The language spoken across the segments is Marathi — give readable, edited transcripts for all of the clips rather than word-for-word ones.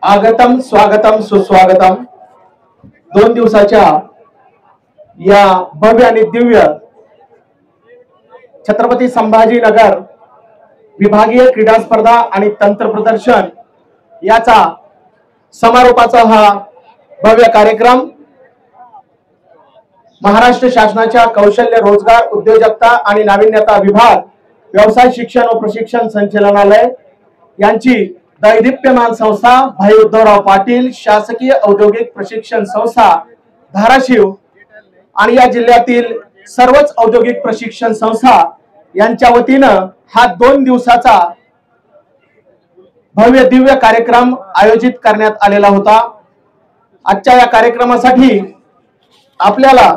आगतम स्वागतम सुस्वागतम। 2 दिवसाच्या या भव्य आणि दिव्य छत्रपती संभाजीनगर विभागीय क्रीडा स्पर्धा आणि तंत्र प्रदर्शन याचा समारोपाचा हा भव्य कार्यक्रम महाराष्ट्र शासनाच्या कौशल्य रोजगार उद्योजकता आणि नाविन्यता विभाग व्यवसाय शिक्षण व प्रशिक्षण संचालनालय यांची दैदिप्यमान संस्था भाई उद्धवराव पाटील शासकीय औद्योगिक प्रशिक्षण संस्था धाराशिव आणि या जिल्ह्यातील सर्वच औद्योगिक प्रशिक्षण संस्था यांच्या वतीनं हा 2 दिवसाचा भव्य दिव्य कार्यक्रम आयोजित करण्यात आलेला होता। आजच्या या कार्यक्रमासाठी आपल्याला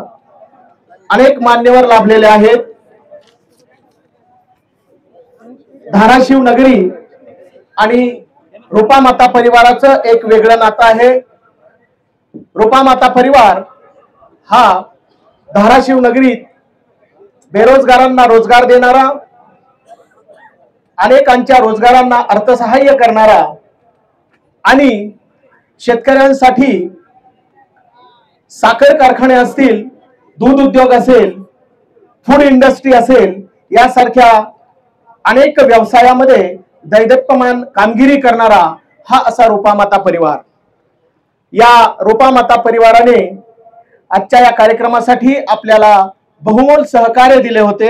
अनेक मान्यवर लाभलेले आहेत। धाराशिव नगरी आणि रूपा माता परिवाराचं एक वेगळं नातं आहे। रूपा माता परिवार हा धाराशिव नगरीत बेरोजगारांना रोजगार देणारा, अनेकांच्या रोजगारांना अर्थसहाय्य करणारा आणि शेतकऱ्यांसाठी साखर कारखाने असतील, दूध उद्योग असेल, फूड इंडस्ट्री असेल, यासारख्या अनेक व्यवसायामध्ये दैदिप्यमान कामगिरी करणारा हा असा रूपा माता परिवार। या रूपा माता परिवाराने आजच्या या कार्यक्रमासाठी आपल्याला बहुमोल सहकार्य दिले होते।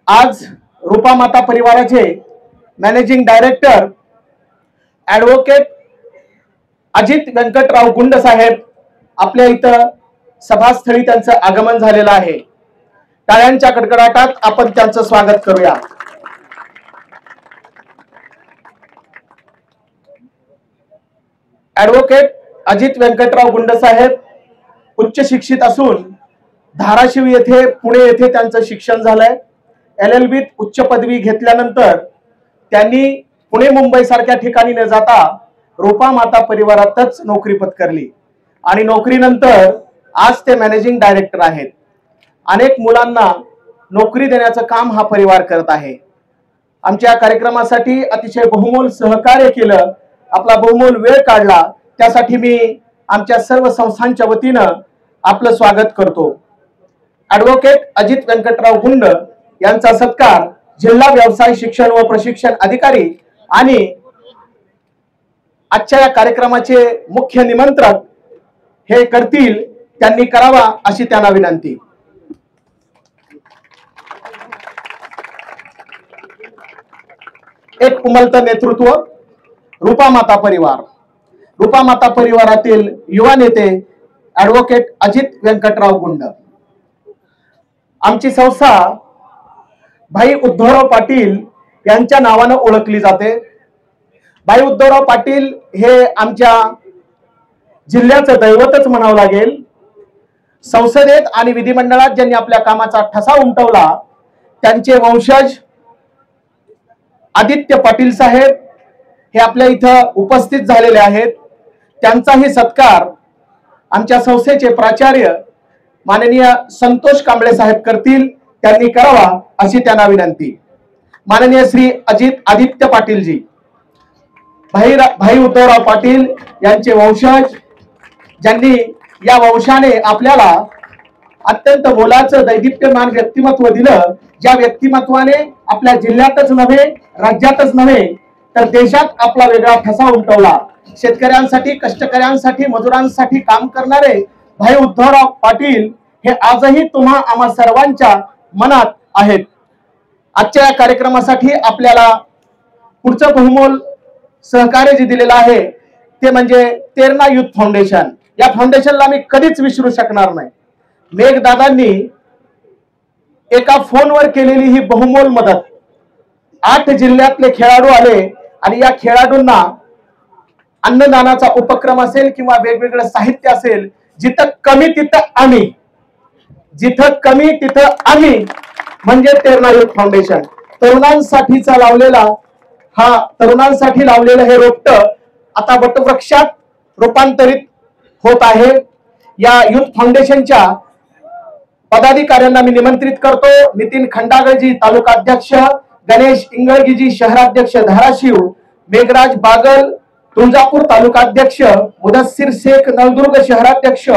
आज रूपा माता परिवाराचे managing director advocate Ajit Vyankatrao गुंड साहेब आपल्या इथं सभास्थळी त्यांचं आगमन झालेलं आहे। टाळ्यांच्या कडकडाटात आपण त्यांचं स्वागत करूया। ॲडव्होकेट अजित व्यंकटराव गुंड साहेब उच्च शिक्षित असून धाराशिव येथे पुणे येथे त्यांचं शिक्षण झालंय। LLB उच्च पदवी घेतल्यानंतर त्यांनी पुणे मुंबई सारख्या ठिकाणी न जाता रूपा माता परिवारातच नोकरी पत्करली आणि नोकरीनंतर आज ते मॅनेजिंग डायरेक्टर आहेत। अनेक मुलांना नोकरी देण्याचं काम हा परिवार करत आहे। आमच्या कार्यक्रमासाठी अतिशय बहुमोल सहकार्य केलं, आपला बहुमोल वेळ काढला, त्यासाठी मी आमच्या सर्व संस्थांच्या वतीनं आपलं स्वागत करतो। ॲडव्होकेट अजित व्यंकटराव गुंड यांचा सत्कार जिल्हा व्यवसाय शिक्षण व प्रशिक्षण अधिकारी आणि आजच्या या कार्यक्रमाचे मुख्य निमंत्रक हे करतील, त्यांनी करावा अशी त्यांना विनंती। एक उमलत नेतृत्व रूपा माता परिवार। रूपा माता परिवारातील युवा नेते ॲडव्होकेट अजित व्यंकटराव गुंड। आमची संस्था भाई उद्धवराव पाटील यांच्या नावानं ओळखली जाते। भाई उद्धवराव पाटील हे आमच्या जिल्ह्याचं दैवतच म्हणावं लागेल। संसदेत आणि विधिमंडळात ज्यांनी आपल्या कामाचा ठसा उमटवला त्यांचे वंशज आदित्य पाटील साहेब हे आपल्या इथं उपस्थित झालेले आहेत। त्यांचाही सत्कार आमच्या संस्थेचे प्राचार्य माननीय संतोष कांबळे साहेब करतील, त्यांनी करावा अशी त्यांना विनंती। माननीय श्री आदित्य पाटील जी, भाई उद्धवराव पाटील यांचे वंशज, ज्यांनी या वंशाने आपल्याला अत्यंत मोलाचं दैदिप्यमान व्यक्तिमत्व दिलं, ज्या व्यक्तिमत्वाने आपल्या जिल्ह्यातच नव्हे राज्यातच नव्हे तर देशात आपला वेगळा ठसा उमटवला। शेतकऱ्यांसाठी, कष्टकऱ्यांसाठी, मजुरांसाठी काम करणारे भाई उद्धवराव पाटील हे आजही तुम्हा आम्हा सर्वांच्या मनात आहेत। आजच्या या कार्यक्रमासाठी आपल्याला पुढचं बहुमोल सहकार्य जे दिलेलं आहे ते म्हणजे तेरणा युथ फाउंडेशन। या फाउंडेशनला मी कधीच विसरू शकणार नाही। मेघदादांनी एका फोनवर केलेली ही बहुमोल मदत, 8 जिल्ह्यातले खेळाडू आले आणि या खेळाडूंना अन्नदानाचा उपक्रम असेल किंवा वेगवेगळं साहित्य असेल, जिथं कमी तिथं आम्ही, जिथं कमी तिथं आम्ही म्हणजे तेरणा युथ फाउंडेशन। तरुणांसाठीचा लावलेला हा तरुणांसाठी लावलेलं हे रोपटं आता वटवृक्षात रूपांतरित होत आहे। या युथ फाउंडेशनच्या पदाधिकाऱ्यांना मी निमंत्रित करतो। नितीन खंडागळजी तालुका अध्यक्ष, गणेश इंगळगीजी शहराध्यक्ष धाराशिव, मेघराज बागल तुळजापूर तालुका अध्यक्ष मुदस्सीर शेख नळदुर्ग शहराध्यक्ष,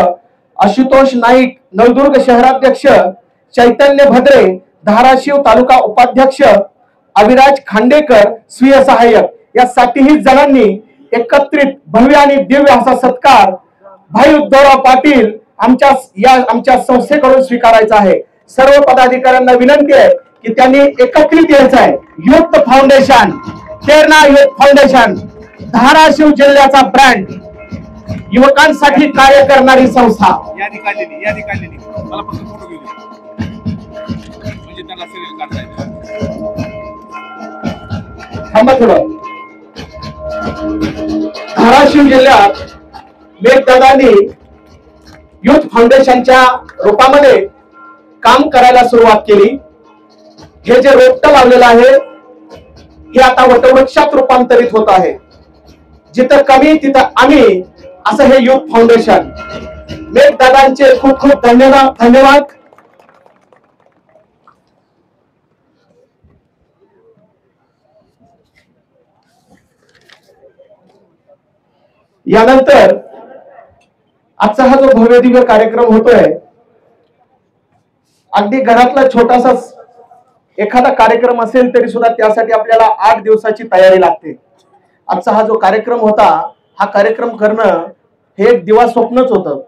आशुतोष नाईक नळदुर्ग शहराध्यक्ष, चैतन्य भद्रे धाराशिव तालुका उपाध्यक्ष, अविराज खांडेकर स्वीय सहाय्यक, या 7ही जणांनी एकत्रित भव्य आणि दिव्य असा सत्कार भाई उद्धवराव पाटील आमच्या संस्थेकडून स्वीकारायचा आहे। सर्व पदाधिकाऱ्यांना विनंती आहे की त्यांनी एकत्रित यायचं आहे। युथ फाउंडेशन, प्रेरणा युथ फाउंडेशन, धाराशिव जिल्ह्याचा ब्रँड, युवकांसाठी कार्य करणारी संस्था। यादी काढलेली मला फक्त फोटो घेऊ दे म्हणजे त्यांना सिरियल काढता येईल। थांबा थोडं। धाराशिव जिल्ह्यात मेघदादांनी युथ फाउंडेशनच्या रूपामध्ये काम करायला सुरुवात केली। हे जे रोपटं लावलेलं आहे हे आता वटवृक्षात रूपांतरित होत आहे। जिथं कमी तिथं आम्ही असं हे युथ फाउंडेशन। मेघदादांचे खूप खूप धन्यवाद। यानंतर आजचा हा जो भव्य दिव्य कार्यक्रम होतोय, अगदी घरातला छोटासा एखादा कार्यक्रम असेल तरी सुद्धा त्यासाठी आपल्याला 8 दिवसाची तयारी लागते। आजचा हा जो कार्यक्रम होता, हा कार्यक्रम करणं हे एक दिवा स्वप्नच होतं।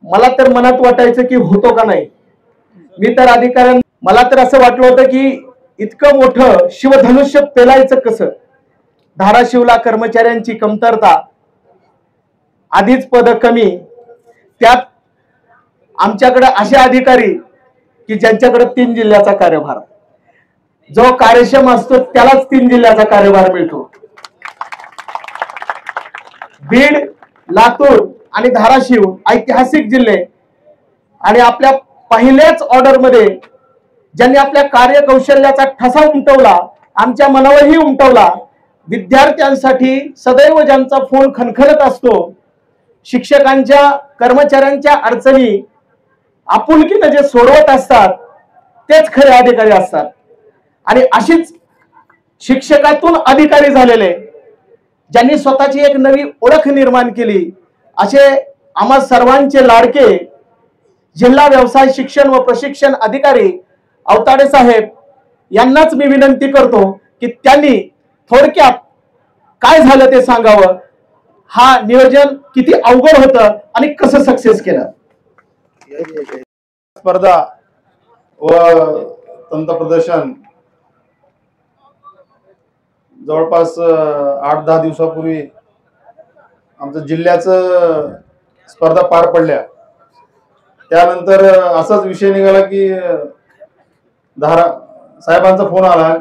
मला तर मनात वाटायचं की होतो का नाही। मी तर मला तर असं वाटलं होतं की इतकं मोठं शिवधनुष्य पेलायचं कसं। धाराशिवला कर्मचाऱ्यांची कमतरता, आधीच पद कमी, त्यात आमच्याकडे असे अधिकारी की ज्यांच्याकडे 3 जिल्ह्याचा कार्यभार, जो कार्यक्षम असतो त्यालाच 3 जिल्ह्याचा कार्यभार मिळतो। बीड, लातूर आणि धाराशिव ऐतिहासिक जिल्हे, आणि आपल्या पहिल्याच ऑर्डर मध्ये ज्यांनी आपल्या कार्यकौशल्याचा ठसा उमटवला, आमच्या मनावरही उमटवला, विद्यार्थ्यांसाठी सदैव ज्यांचा फोन खणखणत असतो, शिक्षकांच्या कर्मचाऱ्यांच्या अडचणी आपुलकीने जे सोडवत असतात तेच खरे अधिकारी असतात। आणि अशीच शिक्षकातून अधिकारी झालेले, ज्यांनी स्वतःची एक नवी ओळख निर्माण केली, असे आम्हा सर्वांचे लाडके जिल्हा व्यवसाय शिक्षण व प्रशिक्षण अधिकारी अवताडे साहेब यांनाच मी विनंती करतो की त्यांनी थोडक्यात काय झालं ते सांगावं। हा नियोजन किती अवघड होतं आणि कसं सक्सेस केलं। स्पर्धा व तंत्र प्रदर्शन जवळपास 8-10 दिवसापूर्वी आमच्या जिल्ह्याचं स्पर्धा पार पडल्या। त्यानंतर असाच विषय निघाला की साहेबांचा फोन आला,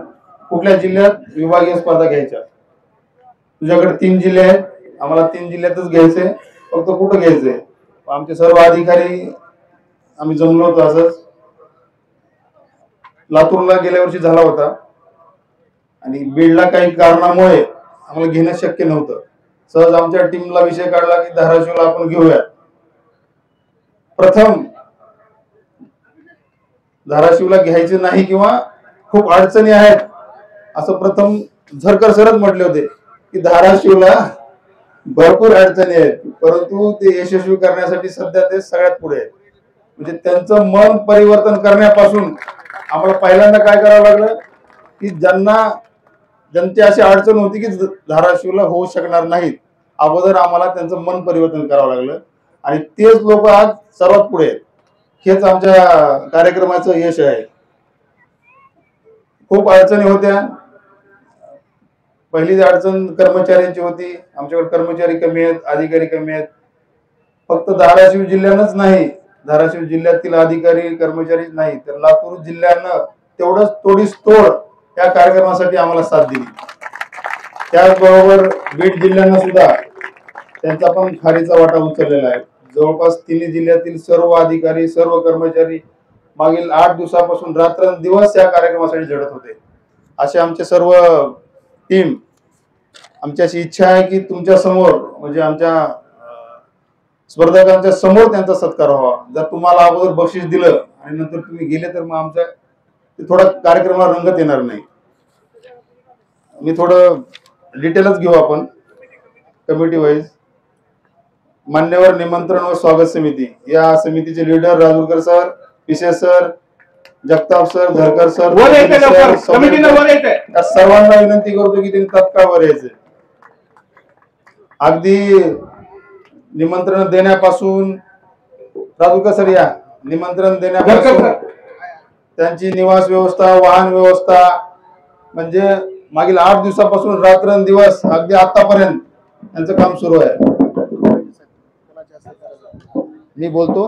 कुठल्या जिल्ह्यात विभागीय स्पर्धा घ्यायच्या, तुझ्याकडे 3 जिल्हे आहेत, आम्हाला 3 जिल्ह्यातच घ्यायचे, फक्त कुठं घ्यायचंय। आमचे सर्व अधिकारी आम्ही जमलो होतो। असंच लातूरला गेल्या वर्षी झाला होता आणि बीडला काही कारणामुळे आम्हाला घेणं शक्य नव्हतं। सहज आमच्या टीमला विषय काढला की धाराशिवला आपण घेऊयात। प्रथम धाराशिवला घ्यायचे नाही किंवा खूप अडचणी आहेत असं प्रथम झरकर सरच म्हटले होते की धाराशिवला भरपूर अडचणी आहेत, परंतु ते यशस्वी करण्यासाठी सध्या ते सगळ्यात पुढे आहेत। म्हणजे त्यांचं मन परिवर्तन करण्यापासून आम्हाला पहिल्यांदा काय करावं लागलं की ज्यांची अशी अडचण होती की धाराशिवला होऊ शकणार नाहीत, अगोदर आम्हाला त्यांचं मन परिवर्तन करावं लागलं आणि तेच लोक आज सर्वात पुढे आहेत। हेच आमच्या कार्यक्रमाचं यश आहे। खूप अडचणी होत्या। पहिलीच अडचण कर्मचाऱ्यांची होती। आमच्याकडे कर्मचारी कमी आहेत, अधिकारी कमी आहेत। फक्त धाराशिव जिल्ह्यानंच नाही, धाराशिव जिल्ह्यातील अधिकारी कर्मचारी नाही तर लातूर जिल्ह्यानं तेवढंच तोडीस तोड या कार्यक्रमासाठी आम्हाला साथ दिली। त्याचबरोबर बीड जिल्ह्यानं सुद्धा त्यांचा पण खारीचा वाटा उचललेला आहे। जवळपास 3 जिल्ह्यातील सर्व अधिकारी, सर्व कर्मचारी मागील 8 दिवसापासून रात्रंदिवस या कार्यक्रमासाठी झटत होते। असे आमचे सर्व टीम, आमची अशी इच्छा आहे की तुमच्या समोर म्हणजे आमच्या स्पर्धकांच्या समोर त्यांचा सत्कार व्हावा। जर तुम्हाला अगोदर बक्षीस दिलं आणि नंतर तुम्ही गेले तर मग आमच्या थोडा कार्यक्रमाला रंगत येणार नाही। मी थोडं डिटेलच घेऊ आपण कमिटी वाईज. मान्यवर निमंत्रण व स्वागत समिती, या समितीचे leader Rajurkar sir, Pise sir, Jagtap sir, Zarkar sir, या सर्वांना विनंती करतो की त्यांनी तत्काळ वर यायचे. अगदी निमंत्रण देण्यापासून, राजूरकर सर या, निमंत्रण देण्यापासून त्यांची निवास व्यवस्था, वाहन व्यवस्था, म्हणजे मागील 8 दिवसापासून रात्रंदिवस अगदी आतापर्यंत त्यांचं काम सुरू आहे. मी बोलतो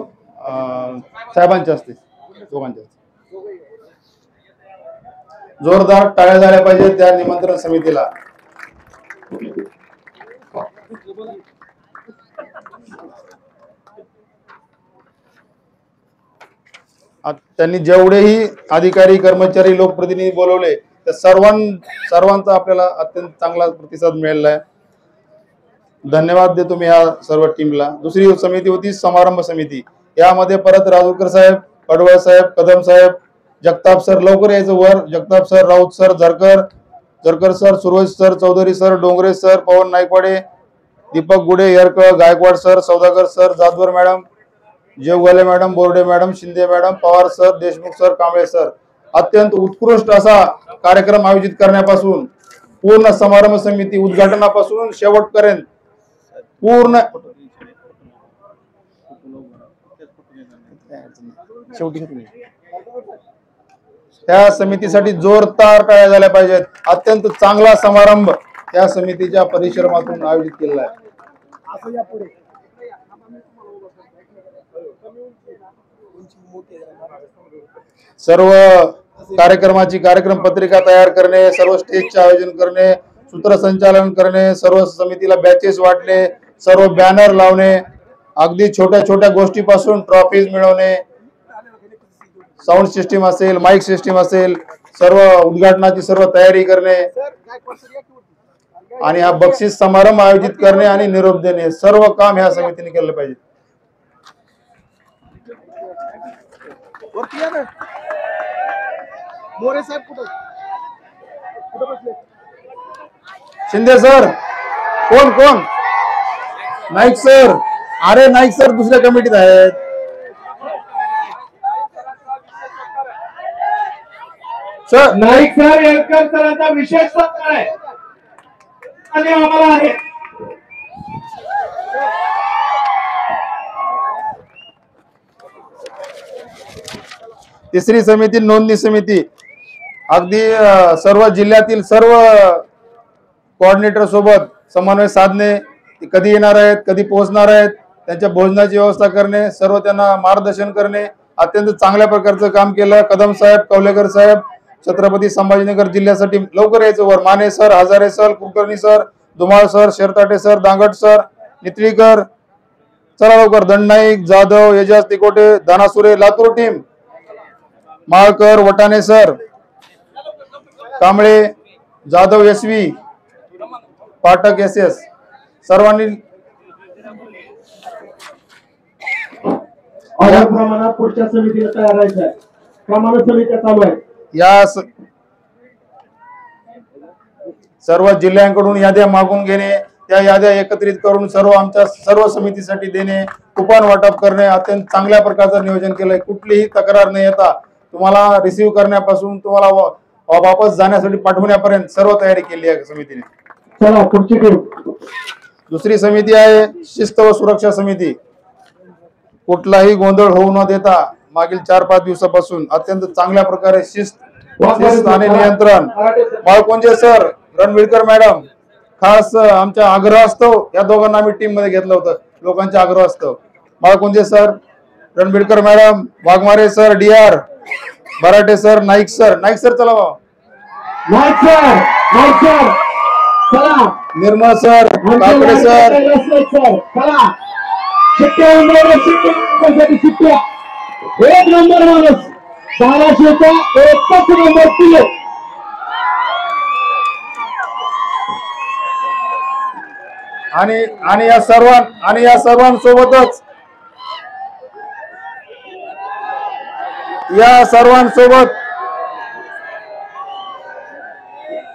साहेबांच्या हस्ते, दोघांच्या हस्ते जोरदार टाळ्या झाल्या पाहिजे त्या निमंत्रण समितीला. त्यांनी जेवढेही अधिकारी, कर्मचारी, लोकप्रतिनिधी बोलवले त्या सर्वांचा आपल्याला अत्यंत चांगला प्रतिसाद मिळाला आहे. धन्यवाद देतो मी या सर्व टीमला. दुसरी समिती होती समारंभ समिती. यामध्ये परत राजूरकर साहेब, पडवळ साहेब, कदम साहेब, जगताप सर, लवकर यायचं वर. Jagtap sir, Raut sir, Zarkar sir, Suraj sir, Chaudhari sir, Dongre sir, Pawan Naikwade, Deepak Gude, Yerkal, Gaikwad sir, Saudagar sir, Jadhavar madam, Jevgale madam, Borde madam, Shinde madam, Pawar sir, Deshmukh sir, Kamble sir. अत्यंत उत्कृष्ट असा कार्यक्रम आयोजित करण्यापासून, पूर्ण समारंभ समिती उद्घाटनापासून शेवटपर्यंत पूर्ण त्या समितीसाठी जोरदार टाळ्या झाल्या पाहिजेत. अत्यंत चांगला समारंभ या समितीच्या परिश्रमातून आयोजित केलेला आहे. सर्व कार्यक्रमाची कार्यक्रम पत्रिका तयार करणे, सर्व स्टेजचे आयोजन करणे, सूत्रसंचालन करणे, सर्व समितीला बॅचेस वाटणे, सर्व बॅनर लावणे, अगदी छोट्या छोट्या गोष्टीपासून ट्रॉफीज मिळवणे, साऊंड सिस्टीम असेल, माईक सिस्टीम असेल, सर्व उद्घाटनाची सर्व तयारी करणे आणि हा बक्षीस समारंभ आयोजित करणे आणि निरोप देणे, सर्व काम ह्या समितीने केलं पाहिजे. शिंदे सर, कोण नाईक सर, अरे नाईक सर दुसऱ्या कमिटीत आहेत. सर नाईक सर, येळकर सरांचा विशेष सत्कार आहे आणि आम्हाला आहे. तिसरी समिती नोंदणी समिती. अगदी सर्व जिल्ह्यातील सर्व कोऑर्डिनेटर सोबत समन्वय साधणे, कधी येणार आहेत, कधी पोहोचणार आहेत, त्यांच्या भोजनाची व्यवस्था करणे, सर्व त्यांना मार्गदर्शन करणे, अत्यंत चांगल्या प्रकारचं काम केलं. कदम साहेब, कवलेकर साहेब, छत्रपती संभाजीनगर जिल्ह्यासाठी लवकर यायचं वर. Mane sir, Hazare sir, Kulkarni sir, Dhumal sir, Sherthate sir, Dangat sir, Nitrikar, चला लवकर. Dandnaik, Jadhav, Ejaz Tikote, Danasure, Latur team, Malkar, Vatane sir, Kamble, Jadhav S V, Pathak SS, सर्वांनी प्रमाणात पुढच्या समितीला तयार राहायचं आहे. प्रमाण समित्या चालू आहे. या सर्व जिल्ह्यांकडून याद्या मागून घेणे, त्या याद्या एकत्रित करून आमच्या सर्व समितीसाठी देणे, कुपन वाटप करणे, अत्यंत चांगल्या प्रकारचं नियोजन केलंय. कुठलीही तक्रार न येता तुम्हाला रिसीव्ह करण्यापासून तुम्हाला वापस जाण्यासाठी पाठवण्यापर्यंत सर्व तयारी केली आहे समितीने. चला पुढची टीम. दुसरी समिती आहे शिस्त व सुरक्षा समिती. कुठलाही गोंधळ होऊ न देता मागील 4-5 दिवसापासून अत्यंत चांगल्या प्रकारे शिस्त आणि नियंत्रण. बाळकोंजे सर, रणविडकर मॅडम, खास आमच्या आग्रहास्तव या दोघांना आम्ही टीम मध्ये घेतलं होतं, लोकांच्या आग्रहास्तव. Balkonje sir, Ranvidkar madam, Waghmare sir, DR, Barate sir, Naik sir चला बाबा, चला. निर्मळ सर, काकडे सर, चला. एक नंबर माणूस, धाराशिवचा एकच नंबर पिलो. आणि या सर्वांसोबतच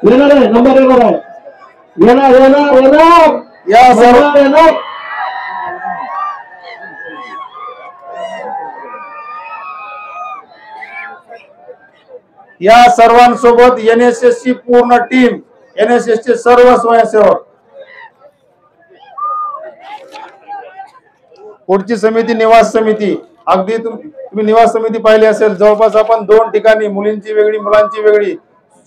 येणार आहे, नंबर येणार आहे. येणार येणार येणार या सर्व येणार या सर्वांसोबत NSS ची पूर्ण टीम, NSS चे सर्व स्वयंसेवक. पुढची समिती निवास समिती. अगदी तुम्ही निवास समिती पाहिली असेल, जवळपास आपण 2 ठिकाणी, मुलींची वेगळी मुलांची वेगळी,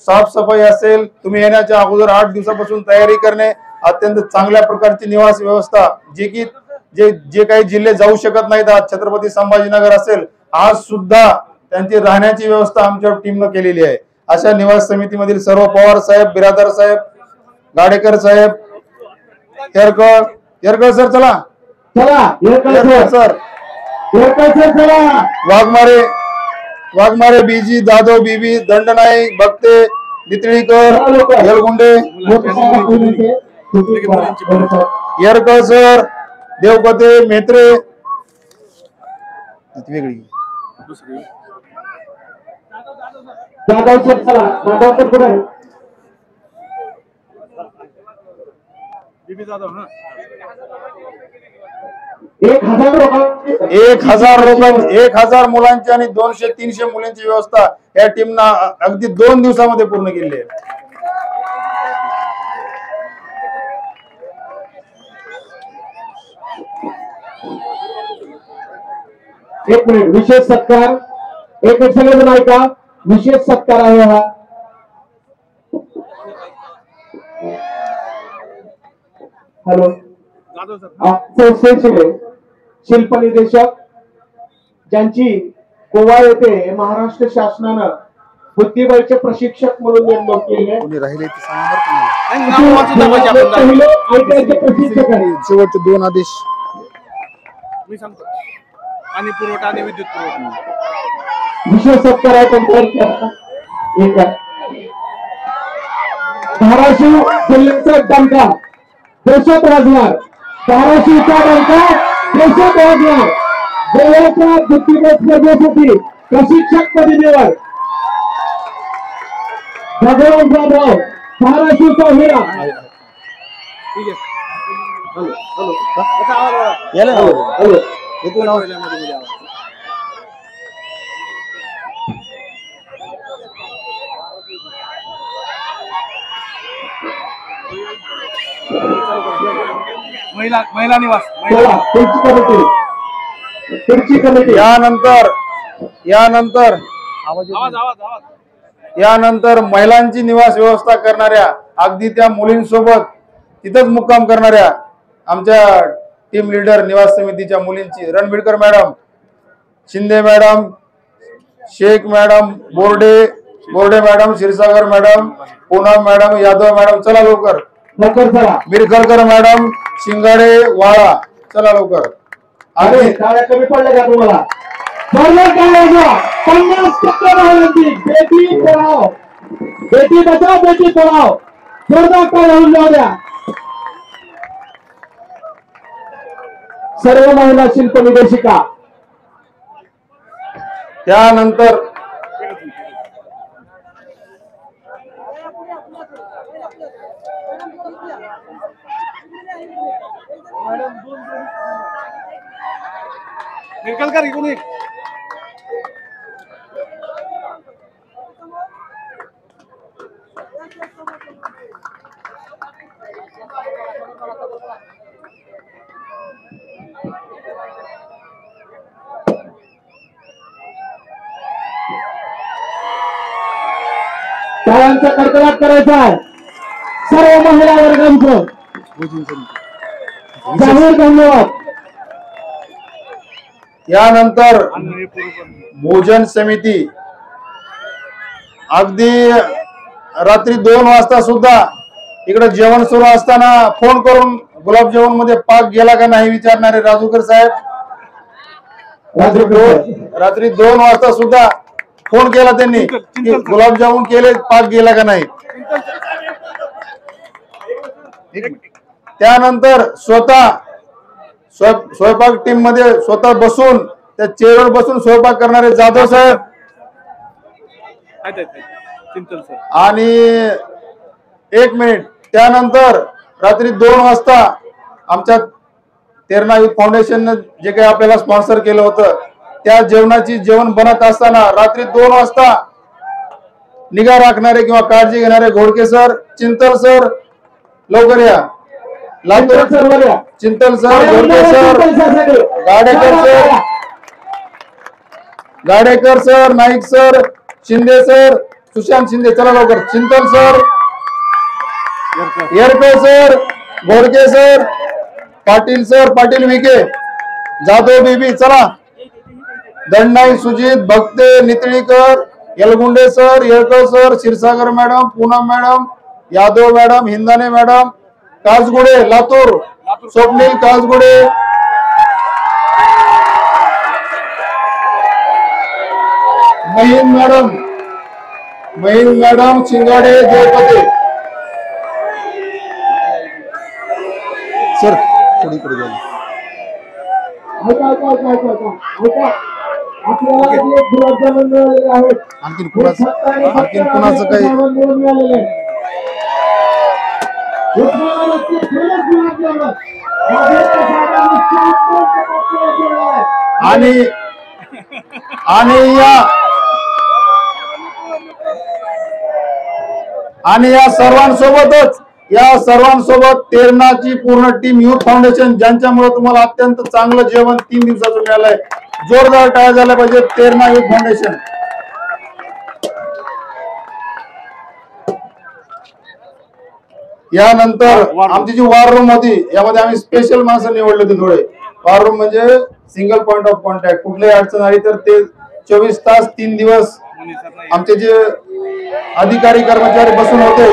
साफसफाई असेल, तुम्ही येण्याच्या अगोदर 8 दिवसापासून तयारी करणे, अत्यंत चांगल्या प्रकारची निवास व्यवस्था, जे काही जिल्हे जाऊ शकत नाहीत, आज छत्रपती संभाजीनगर असेल, आज सुद्धा त्यांची राहण्याची व्यवस्था आमच्या टीमनं केलेली आहे. अशा निवास समितीमधील सर्व पवार साहेब, बिरादर साहेब, गाडेकर साहेब, येरकळ सर, चला sir, Waghmare B G, Jadhav B B, Dandnaik, Bhakte, Nitalikar, Yelgunde, Yerkal sir, Devkate, Metre, वेगळी एक 1000 मुलांची आणि 200-300 मुलांची व्यवस्था या टीमनं अगदी 2 दिवसामध्ये पूर्ण केली आहे. एक मिनिट, विशेष सत्कार, एक सगळेजण ऐका, विशेष सत्कार आहे हा. हॅलो, संस्थेचे शिल्पनिदेशक, ज्यांची गोवा येथे महाराष्ट्र शासनानं बुद्धिबळचे प्रशिक्षक म्हणून नेमणूक केली आहे. शेवटचे 2 आदेश मी सांगतो. पाणी पुरवठा आणि विद्युत पुरवठा. विशेष सत्कार आहे त्यांचा. धाराशिव जिल्ह्याचा डंका देशात वाजणार, धाराशिवचा डंका देशात वाजणार. गोव्याच्या बुद्धिबळ स्पर्धेसाठी प्रशिक्षकपदी निवड भगवान जाधव, धाराशिवचा हिरा. ठीक आहे. महिला निवास. यानंतर महिलांची निवास व्यवस्था करणाऱ्या, अगदी त्या मुलींसोबत तिथंच मुक्काम करणाऱ्या आमच्या टीम लीडर निवास समितीच्या मुलींची, Ranbirkar madam, Shinde madam, Shaikh madam, Borde madam, Kshirsagar madam, Poonam madam, Yadav madam, चला लवकर. मिरकरकर मॅडम, शिंगाडे, वाळा, चला लवकर. आणि कमी पडले का तुम्हाला? 50% महिलांची बेटी पढाओ, बेटी बचाओ, बेटी पढाओ, जोरदार टाळ्या होऊन जाऊ द्या. सर्व महिला शिल्पनिदेशिका. त्यानंतर निकलकर इकडून ये. टाळ्यांचा कडकडाट करायचा आहे. सर्व महिला वर्गांचं जाहीर धन्यवाद. यानंतर भोजन समिती, अगदी रात्री 2 वाजता सुद्धा इकडे जेवण सुरू असताना फोन करून गुलाबजामुन मध्ये पाक गेला का नाही विचारणारे राजूकर साहेब. रात्री 2 वाजता सुद्धा फोन केला त्यांनी की गुलाबजामुन केले, पाक गेला का नाही. त्यानंतर स्वतः स्वयंपाक टीम मध्ये स्वतः बसून त्या चेअरवर बसून स्वयंपाक करणारे जाधव साहेब आणि 1 मिनिट, त्यानंतर रात्री 2 वाजता आमच्या तेरणा युथ फाउंडेशनने जे काही आपल्याला स्पॉन्सर केलं होतं त्या जेवण बनत असताना रात्री 2 वाजता निगा राखणारे किंवा काळजी घेणारे घोडके सर, चिंतल सर, लवकर या, Latur Chintal sir, Ghodke sir, Gadekar sir, Naik sir, Shinde sir, Sushant Shinde, चला लवकर, Chintal sir, Yerke sir, Ghodke sir, Patil sir, Patil V K, Jadhav B B, चला, Dandai Sujit, Bhakte, Nitalikar, Yalgunde sir, Yelkar sir, Kshirsagar madam, Poonam madam, Yadav madam, Hindane madam, Kasgude, Latur, Swapnil Kasgude, Mahin madam, शिंगाडे, देवपते सर, थोडी पुढे जाईल. आणखीन कुणाचं काही आणि या सर्वांसोबत तेरणाची पूर्ण टीम युथ फाउंडेशन, ज्यांच्यामुळे तुम्हाला अत्यंत चांगलं जेवण 3 दिवसाचं मिळालंय. जोरदार टाळ्या झाल्या पाहिजे तेरणा युथ फाउंडेशन. यानंतर आमची जी वॉर रूम होती यामध्ये आम्ही स्पेशल माणसं निवडले होते थोडे. वॉर रूम म्हणजे सिंगल पॉइंट ऑफ कॉन्टॅक्ट, कुठलीही अडचण आली तर ते 24 तास 3 दिवस आमचे जे अधिकारी कर्मचारी बसून होते.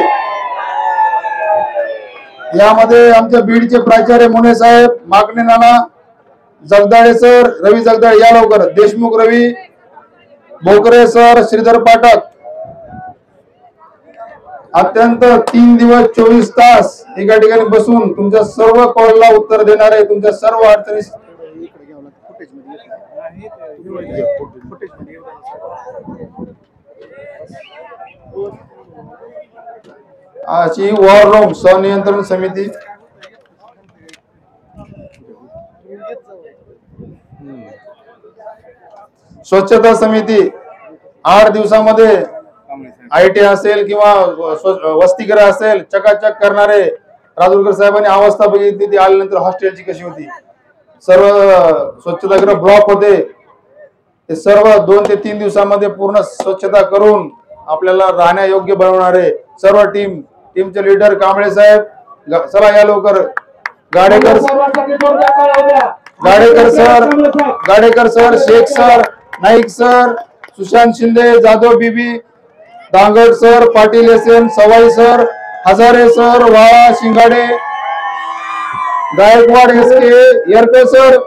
यामध्ये आमच्या बीडचे प्राचार्य मुने साहेब, मागणे नाना, जगदाळे सर, रवी जगदाळे या लवकर, देशमुख रवी, बोकरे सर, श्रीधर पाठक, अत्यंत 3 दिवस 24 तास एका ठिकाणी बसून तुमच्या सर्व कॉलला उत्तर देणारे, तुमच्या सर्व अडचणी अशी वॉर रूम स्वनियंत्रण समिती. स्वच्छता समिती 8 दिवसामध्ये आयटी असेल किंवा वसतिगृह असेल चकाचक करणारे. राजूरकर साहेबांनी अवस्था बघितली ती आल्यानंतर हॉस्टेलची कशी होती. सर्व स्वच्छतागृह ब्लॉक होते, ते सर्व 2 ते 3 दिवसामध्ये पूर्ण स्वच्छता करून आपल्याला राहण्यायोग्य बनवणारे सर्व टीमचे लीडर कांबळे साहेब, चला या लवकर, Gadekar sir, Shaikh sir, Naik sir, Sushant Shinde, Jadhav B B, Dangad sir, Patil S N, Sawai sir, Hazare sir, Wala, Shingade, Gaikwad S K, Yerkar sir,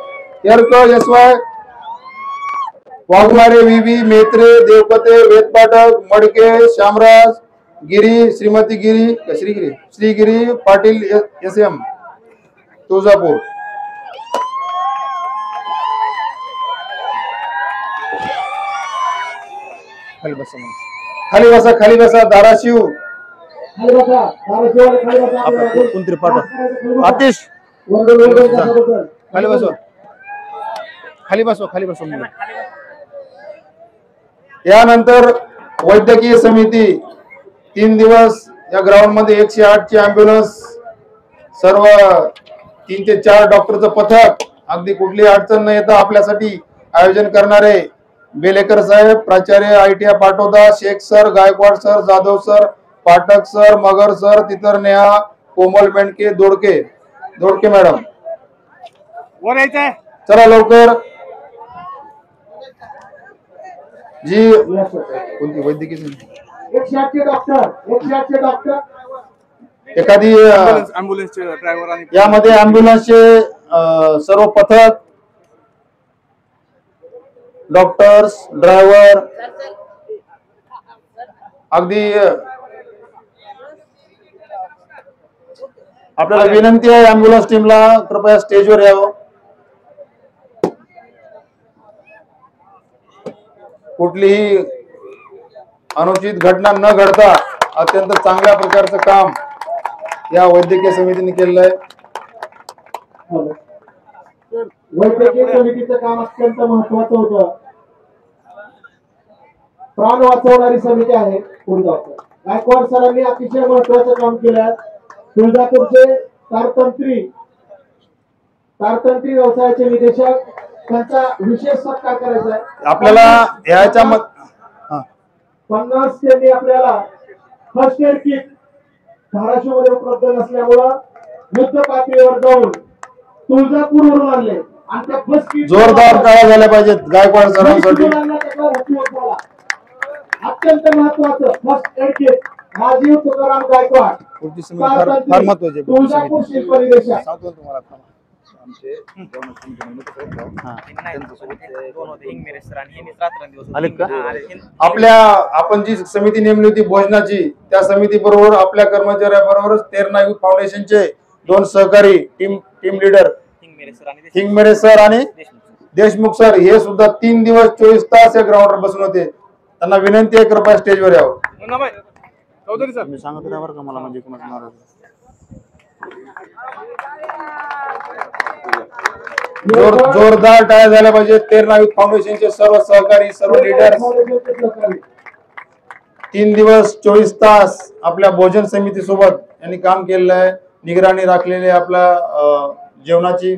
Yerkar S Y, Waghmare V V, Metre, Devpate, Vedpathak, Madke, Shyamraj, Giri, Shrimati Giri, Shrigiri, Patil S M, Tuljapur. खाली बसा, धाराशिव, कोणतरी पाठव, आतिश, खाली बसो. यानंतर वैद्यकीय समिती 3 दिवस या ग्राउंड मध्ये 108 ची अँब्युलन्स, सर्व 3 ते 4 डॉक्टरचं पथक, अगदी कुठली अडचण न येता आपल्यासाठी आयोजन करणारे बेलेकर साहेब, प्राचार्य ITI Patoda, Shaikh sir, Gaikwad sir, Jadhav sir, Pathak sir, Magar sir, Titar Neha, कोमल मेंढके, दोडके मॅडम, चला लवकर. जी कोणती वैद्यकीय 108 डॉक्टर, एखादी ॲम्ब्युलन्सचे ड्रायव्हर आणि यामध्ये ॲम्ब्युलन्सचे सर्व पथक, डॉक्टर्स, ड्रायव्हर, अगदी आपल्याला विनंती आहे ॲम्ब्युलन्स टीमला कृपया स्टेजवर यावं. कुठलीही अनुचित घटना न घडता अत्यंत चांगल्या प्रकारचं काम या वैद्यकीय समितीने केलेलं आहे. वैद्यकीय समितीचं काम अत्यंत महत्वाचं होतं. प्राण वाचवणारी समिती आहे. गायकवाड सरांनी अतिशय महत्वाचं काम केलं. तुळजापूरचे तारतंत्री व्यवसायाचे निदेशक त्यांचा विशेष सत्कार करायचा आहे. आपल्याला याच्या 50 त्यांनी आपल्याला फर्स्ट एड किट धाराशिव मध्ये उपलब्ध नसल्यामुळं युद्ध पातळीवर जाऊन तुळजापूरवरून आणले आणि त्या फर्स्ट किट जोरदार टाळ्या झाल्या पाहिजेत गायकवाड सरांसाठी. अत्यंत महत्वाचं first aid kit Rajiv Tukaram Gaikwad पुढची समिती फार महत्वाची आहे. तुळजापूर शिल्प निदेशक. सांगतो तुम्हाला आपल्या आपण जी समिती नेमली होती भोजनाची, त्या समिती बरोबर आपल्या कर्मचाऱ्याबरोबरच तेरणा युथ फाउंडेशनचे 2 सहकारी टीम लीडर हिंगमेरे सर आणि देशमुख सर हे सुद्धा 3 दिवस 24 तास या ग्राउंडवर बसून होते. त्यांना विनंती आहे कृपया स्टेजवर यावं. चौधरी सर मी सांगत नाही बरं का मला म्हणजे जोरदार टाळ्या झाल्या पाहिजे. तेरणा युथ फाउंडेशनचे सर्व सहकारी सर्व लीडर 3 दिवस 24 तास आपल्या भोजन समिती सोबत यांनी काम केलेलं आहे. निगराणी राखलेली आहे आपल्या जेवणाची.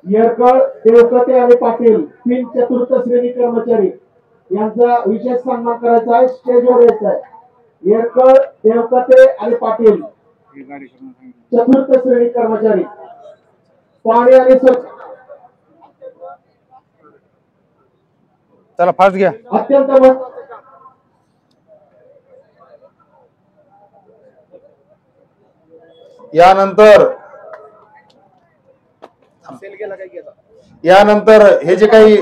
येरकळ देवकते आणि पाटील 3 चतुर्थ श्रेणी कर्मचारी यांचा विशेष सन्मान करायचा आहे. स्टेजवर यायचा आहे. येरकळ देवकते आणि पाटील चतुर्थ श्रेणी कर्मचारी पाणी आणि चला फास्ट घ्या. अत्यंत यानंतर हे जे काही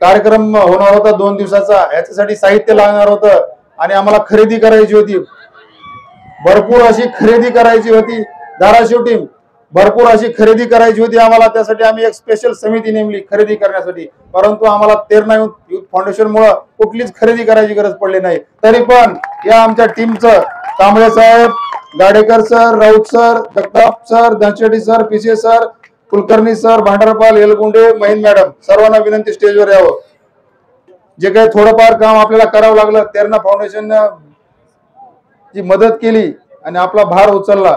कार्यक्रम होणार होता 2 दिवसाचा, याच्यासाठी साहित्य लागणार होतं आणि आम्हाला खरेदी करायची होती. भरपूर अशी खरेदी करायची होती. धाराशिव टीम भरपूर अशी खरेदी करायची होती आम्हाला. त्यासाठी आम्ही एक स्पेशल समिती नेमली खरेदी करण्यासाठी. परंतु आम्हाला तेरणा युथ फाउंडेशन मुळे कुठलीच खरेदी करायची गरज पडली नाही. तरी पण या आमच्या टीमचं कांबळे साहेब, Gadekar sir, Raut sir, Jagtap sir, Dhanshetti sir, Pise sir, Kulkarni sir, भांडारपाल, येलगुंडे, महिन मॅडम सर्वांना विनंती स्टेजवर यावं. जे काही थोडंफार काम आपल्याला करावं लागलं, तेरणा फाउंडेशनने जी मदत केली आणि आपला भार उचलला.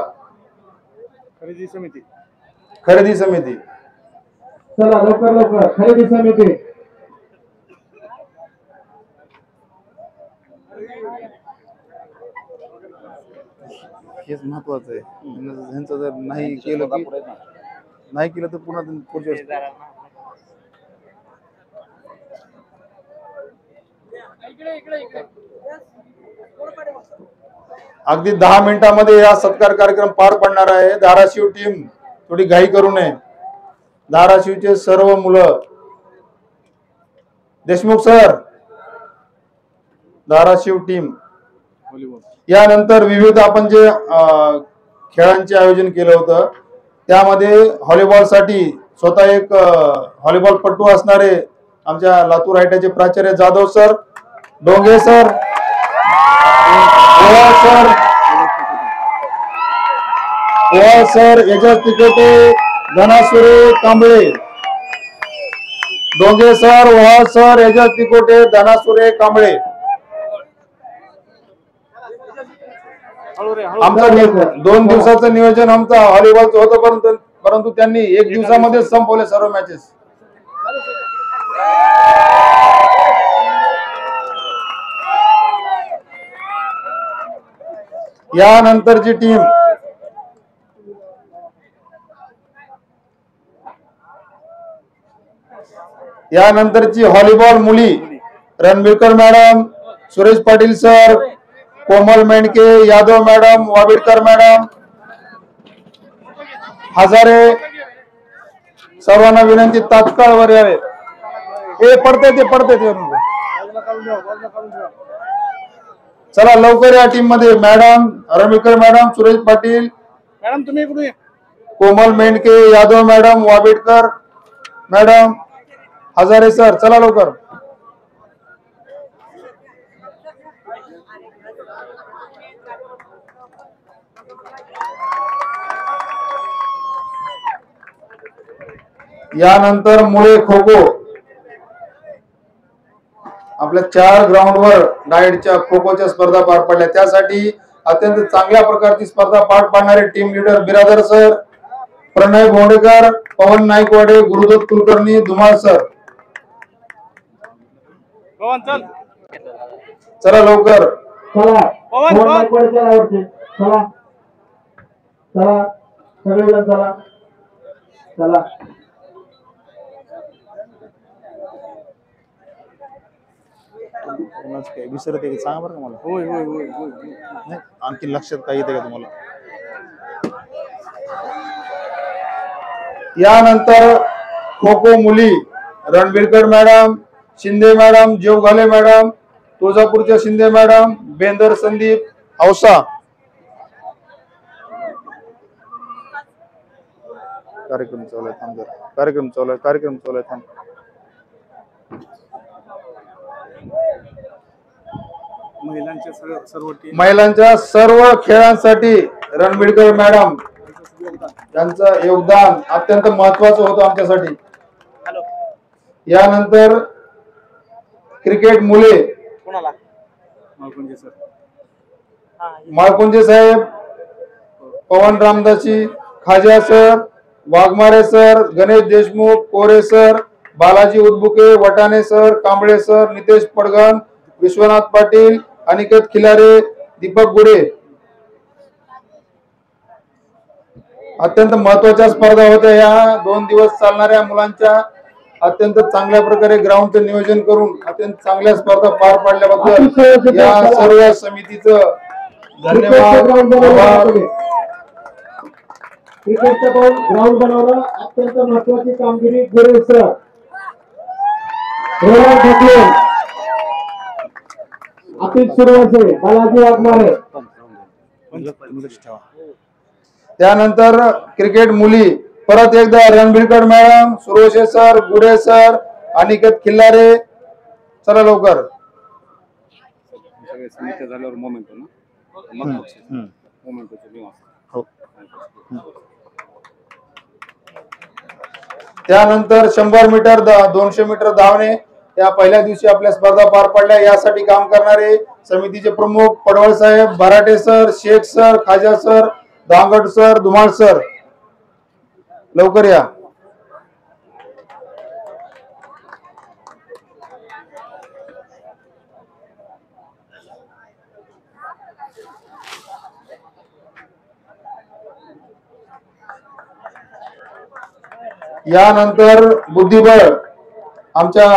खरेदी समिती चला लवकर खरेदी समिती. हेच महत्वाचं आहे. ह्यांचं जर नाही केलं तर पुन्हा पुढच्या अगदी 10 मिनिटांमध्ये या सत्कार कार्यक्रम पार पडणार आहे. धाराशिव टीम थोडी घाई करू नये. धाराशिवचे सर्व मुलं, देशमुख सर, धाराशिव टीम. यानंतर विविध आपण जे खेळांचे आयोजन केलं होतं त्यामध्ये व्हॉलीबॉल साठी स्वतः एक व्हॉलीबॉल पट्टू असणारे आमच्या लातूर आयटीचे प्राचार्य Jadhav sir, Donge sir, sir, Ejaz Tikote, Dhanasure Kamble. Donge sir, sir, Ejaz Tikote, Dhanasure Kamble. आमचं 2 दिवसाचं नियोजन आमचं व्हॉलीबॉलचं होतं, परंतु त्यांनी 1 दिवसामध्ये संपवले सर्व मॅचेस. यानंतरची टीम यानंतरची व्हॉलीबॉल मुली रणबीरकर मॅडम, सुरेश पाटील सर, कोमल मेंढके, यादव मॅडम, वाबिडकर मॅडम, हजारे. सर्वांना विनंती तात्काळ वर यावे. हे पडते ते चला लवकर या टीम मध्ये. Madam Ranbirkar madam, Suresh Patil madam, तुम्ही इकडून या. Komal Mendhke, Yadav madam, Wabidkar madam, Hazare sir, चला लवकर. यानंतर मुळे खो खो आपल्या 4 ग्राउंडवर डाएटच्या खो खोच्या स्पर्धा पार पडल्या. त्यासाठी अत्यंत चांगल्या प्रकारची स्पर्धा पार पाडणारे टीम लीडर बिरादर सर, प्रणय भोंडेकर, पवन नाईकवाडे, गुरुदत्त कुलकर्णी, धुमाळ सर. चला लवकर. चला चला चला सगळेजण चला चला. काय विसरते सांगा बरं का मला. होय होय होय होय. नाही आणखी लक्षात काय येते का तुम्हाला? यानंतर खो खो मुली रणबीरकर मॅडम, शिंदे मॅडम, जेवघाले मॅडम, तुळजापूरच्या शिंदे मॅडम, बेंदर संदीप, औसा. कार्यक्रम चालू आहे थांब जरा. कार्यक्रम चालू आहे थांब. महिलांच्या सर्व खेळांसाठी रणबीरकर मॅडम यांचं योगदान अत्यंत महत्वाचं होतं आमच्यासाठी. यानंतर क्रिकेट मुले माळकुंजे साहेब, Pawan Ramdasi, Khaja sir, Waghmare sir, Ganesh Deshmukh, Kore sir, Balaji Udbuke, Vatane sir, Kamble sir, Nitesh Padgan, Vishwanath Patil, Aniket Khilare, Deepak Gude. अत्यंत महत्वाच्या स्पर्धा होत्या. या 2 दिवस चालणाऱ्या मुलांच्या अत्यंत चांगल्या प्रकारे ग्राउंडचं नियोजन करून अत्यंत चांगल्या स्पर्धा पार पाडल्याबद्दल या सर्व समितीचं धन्यवाद. क्रिकेटचं ग्राउंड बनवलं अत्यंत महत्वाची कामगिरी गुरु सर, अतिश सुरवसे, बालाजी वाघमारे. त्यानंतर क्रिकेट मुली परत एकदा रणबीरकर मॅडम, सुरोशे सर, गुडे सर, अनिकेत खिल्लारे. चला लवकर. त्यानंतर 100 मीटर 200 मीटर धावणे या पहिल्या दिवशी आपल्या स्पर्धा पार पडल्या. यासाठी काम करणारे समितीचे प्रमुख पडवळ साहेब, भराटे सर, शेख सर, खाजा सर, दांगड सर, धुमाळ सर. लवकर या. यानंतर बुद्धिबळ आमच्या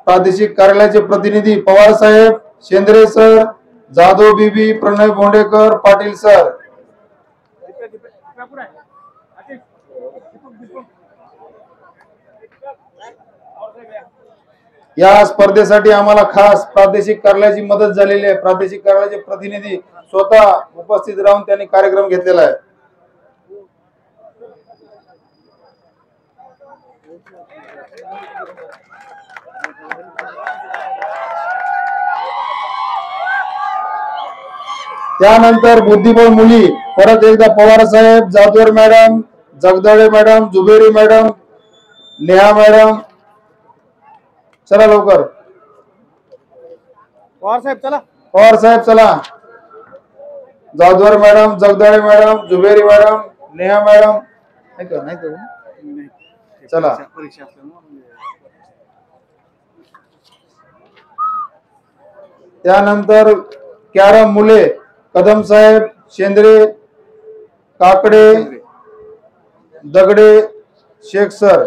प्रादेशिक कार्यालयाचे प्रतिनिधी पवार साहेब, शेंद्रे सर, जाधव बीबी, प्रणय भोंडेकर, पाटील सर. या स्पर्धेसाठी आम्हाला खास प्रादेशिक कार्यालयाची मदत झालेली आहे. प्रादेशिक कार्यालयाचे प्रतिनिधी स्वतः उपस्थित राहून त्यांनी कार्यक्रम घेतलेला आहे. त्यानंतर बुद्धिबळ मुली परत एकदा पवार साहेब, Jadhavar madam, Jagdale madam, Juberi madam, Neha madam. चला लवकर. पवार साहेब चला. पवार साहेब चला. Jadhavar madam, Jagdale madam, Juberi madam, Neha madam. नाही का चला. त्यानंतर कॅरम मुले कदम साहेब, शेंद्रे, काकडे, दगडे, शेख सर.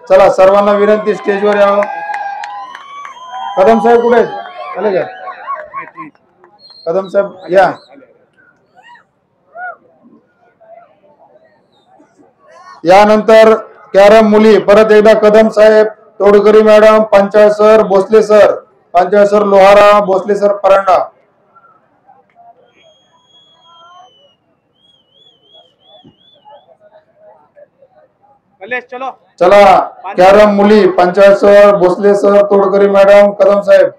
चला सर्वांना विनंती स्टेजवर यावं. कदम साहेब कुठे आहेत? आले का? कदम साहेब या. यानंतर कॅरम मुली परत एकदा कदम साहेब, Todkari madam, Panchal sir, Bhosle sir, Panchal sir Lohara, Bhosle sir Paranda. चला कॅरम मुली Panchal sir, Bhosle sir, Todkari madam, Kadam साहेब.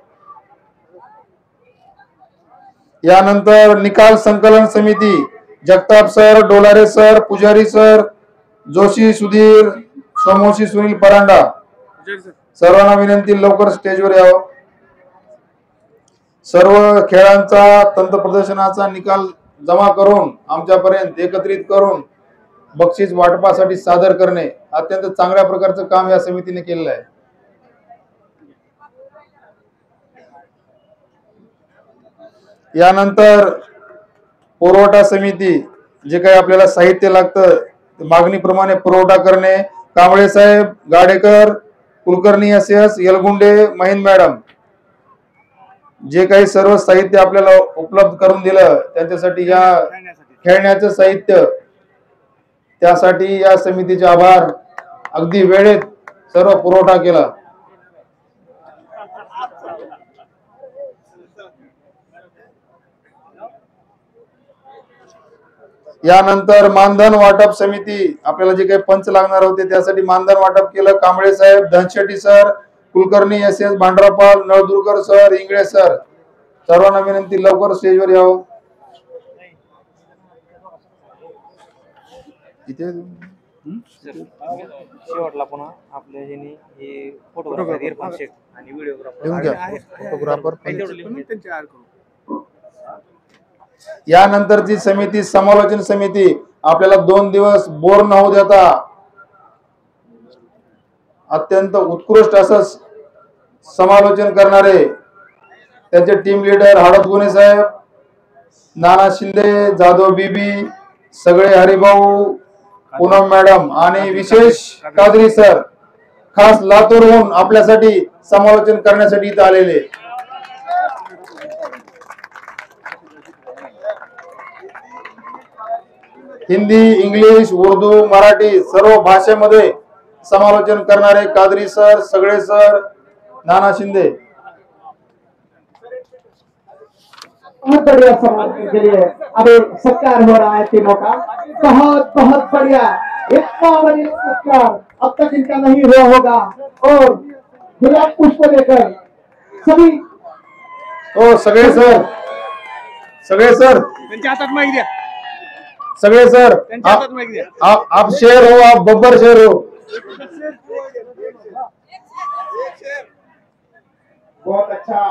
यानंतर निकाल संकलन समिती Jagtap sir, Dolare sir, Pujari sir, Joshi Sudhir, Somvanshi Sunil Paranda, Jay sir. सर्वांना विनंती लवकर स्टेजवर यावं. सर्व खेळांचा तंत्रप्रदर्शनाचा निकाल जमा करून आमच्यापर्यंत एकत्रित करून बक्षीस वाटपासाठी सादर करणे अत्यंत चांगल्या प्रकारचं काम या समितीने केलेलं आहे. यानंतर पुरवठा समिती, जे काही आपल्याला साहित्य लागतं मागणीप्रमाणे पुरवठा करणे. कांबळे साहेब, गाडेकर, कुलकर्णी SS, यलगुंडे, महिंद मॅडम, जे काही सर्व साहित्य आपल्याला उपलब्ध करून दिलं त्यांच्यासाठी या खेळण्याचं साहित्य, त्यासाठी या समितीचे आभार. अगदी वेळेत सर्व पुरवठा केला. यानंतर मानधन वाटप समिती, आपल्याला जे काही पंच लागणार होते त्यासाठी मानधन वाटप केलं. कांबळे साहेब, धनशेट्टी सर, कुलकर्णी SS, भांडरापाल, नळदुर्गर सर, इंगळे सर, सर्वांना विनंती लवकर स्टेजवर यावं. इथे शेवटला पुन्हा आपल्या ह्यानी हे फोटोग्राफर इरफान शेख आणि व्हिडिओग्राफर लिहून घ्या. फोटोग्राफर. त्यांचे ऍड करू. यानंतरची समिती समालोचन समिती, आपल्याला 2 दिवस बोर न होऊ देता अत्यंत उत्कृष्ट असं समालोचन करणारे त्यांचे टीम लीडर हळद गुणे साहेब, नाना शिंदे, जाधव बीबी, सगळे हरिभाऊ, पूनम मॅडम आणि विशेष कादरी सर, खास लातूरहून आपल्यासाठी समालोचन करण्यासाठी इथं आलेले. हिंदी, इंग्लिश, उर्दू, मराठी सर्व भाषेमध्ये समालोचन करणारे कादरी सर, सगळे सर, नाना शिंदे. बहुत बढ़िया समालोचन के लिए अभी सत्कार हो रहा है तीनों का. बहुत बहुत बढ़िया, इतना बढ़िया सत्कार अब तक इनका नहीं हुआ होगा. और गुलाब पुष्प लेकर सभी सगळे सर, सगळे सर, त्यांच्या हातात माईक द्या. सगळे सर, त्यांच्या हातात माईक द्या. आप शेर हो, आप बब्बर शेर हो. बहुत अच्छा.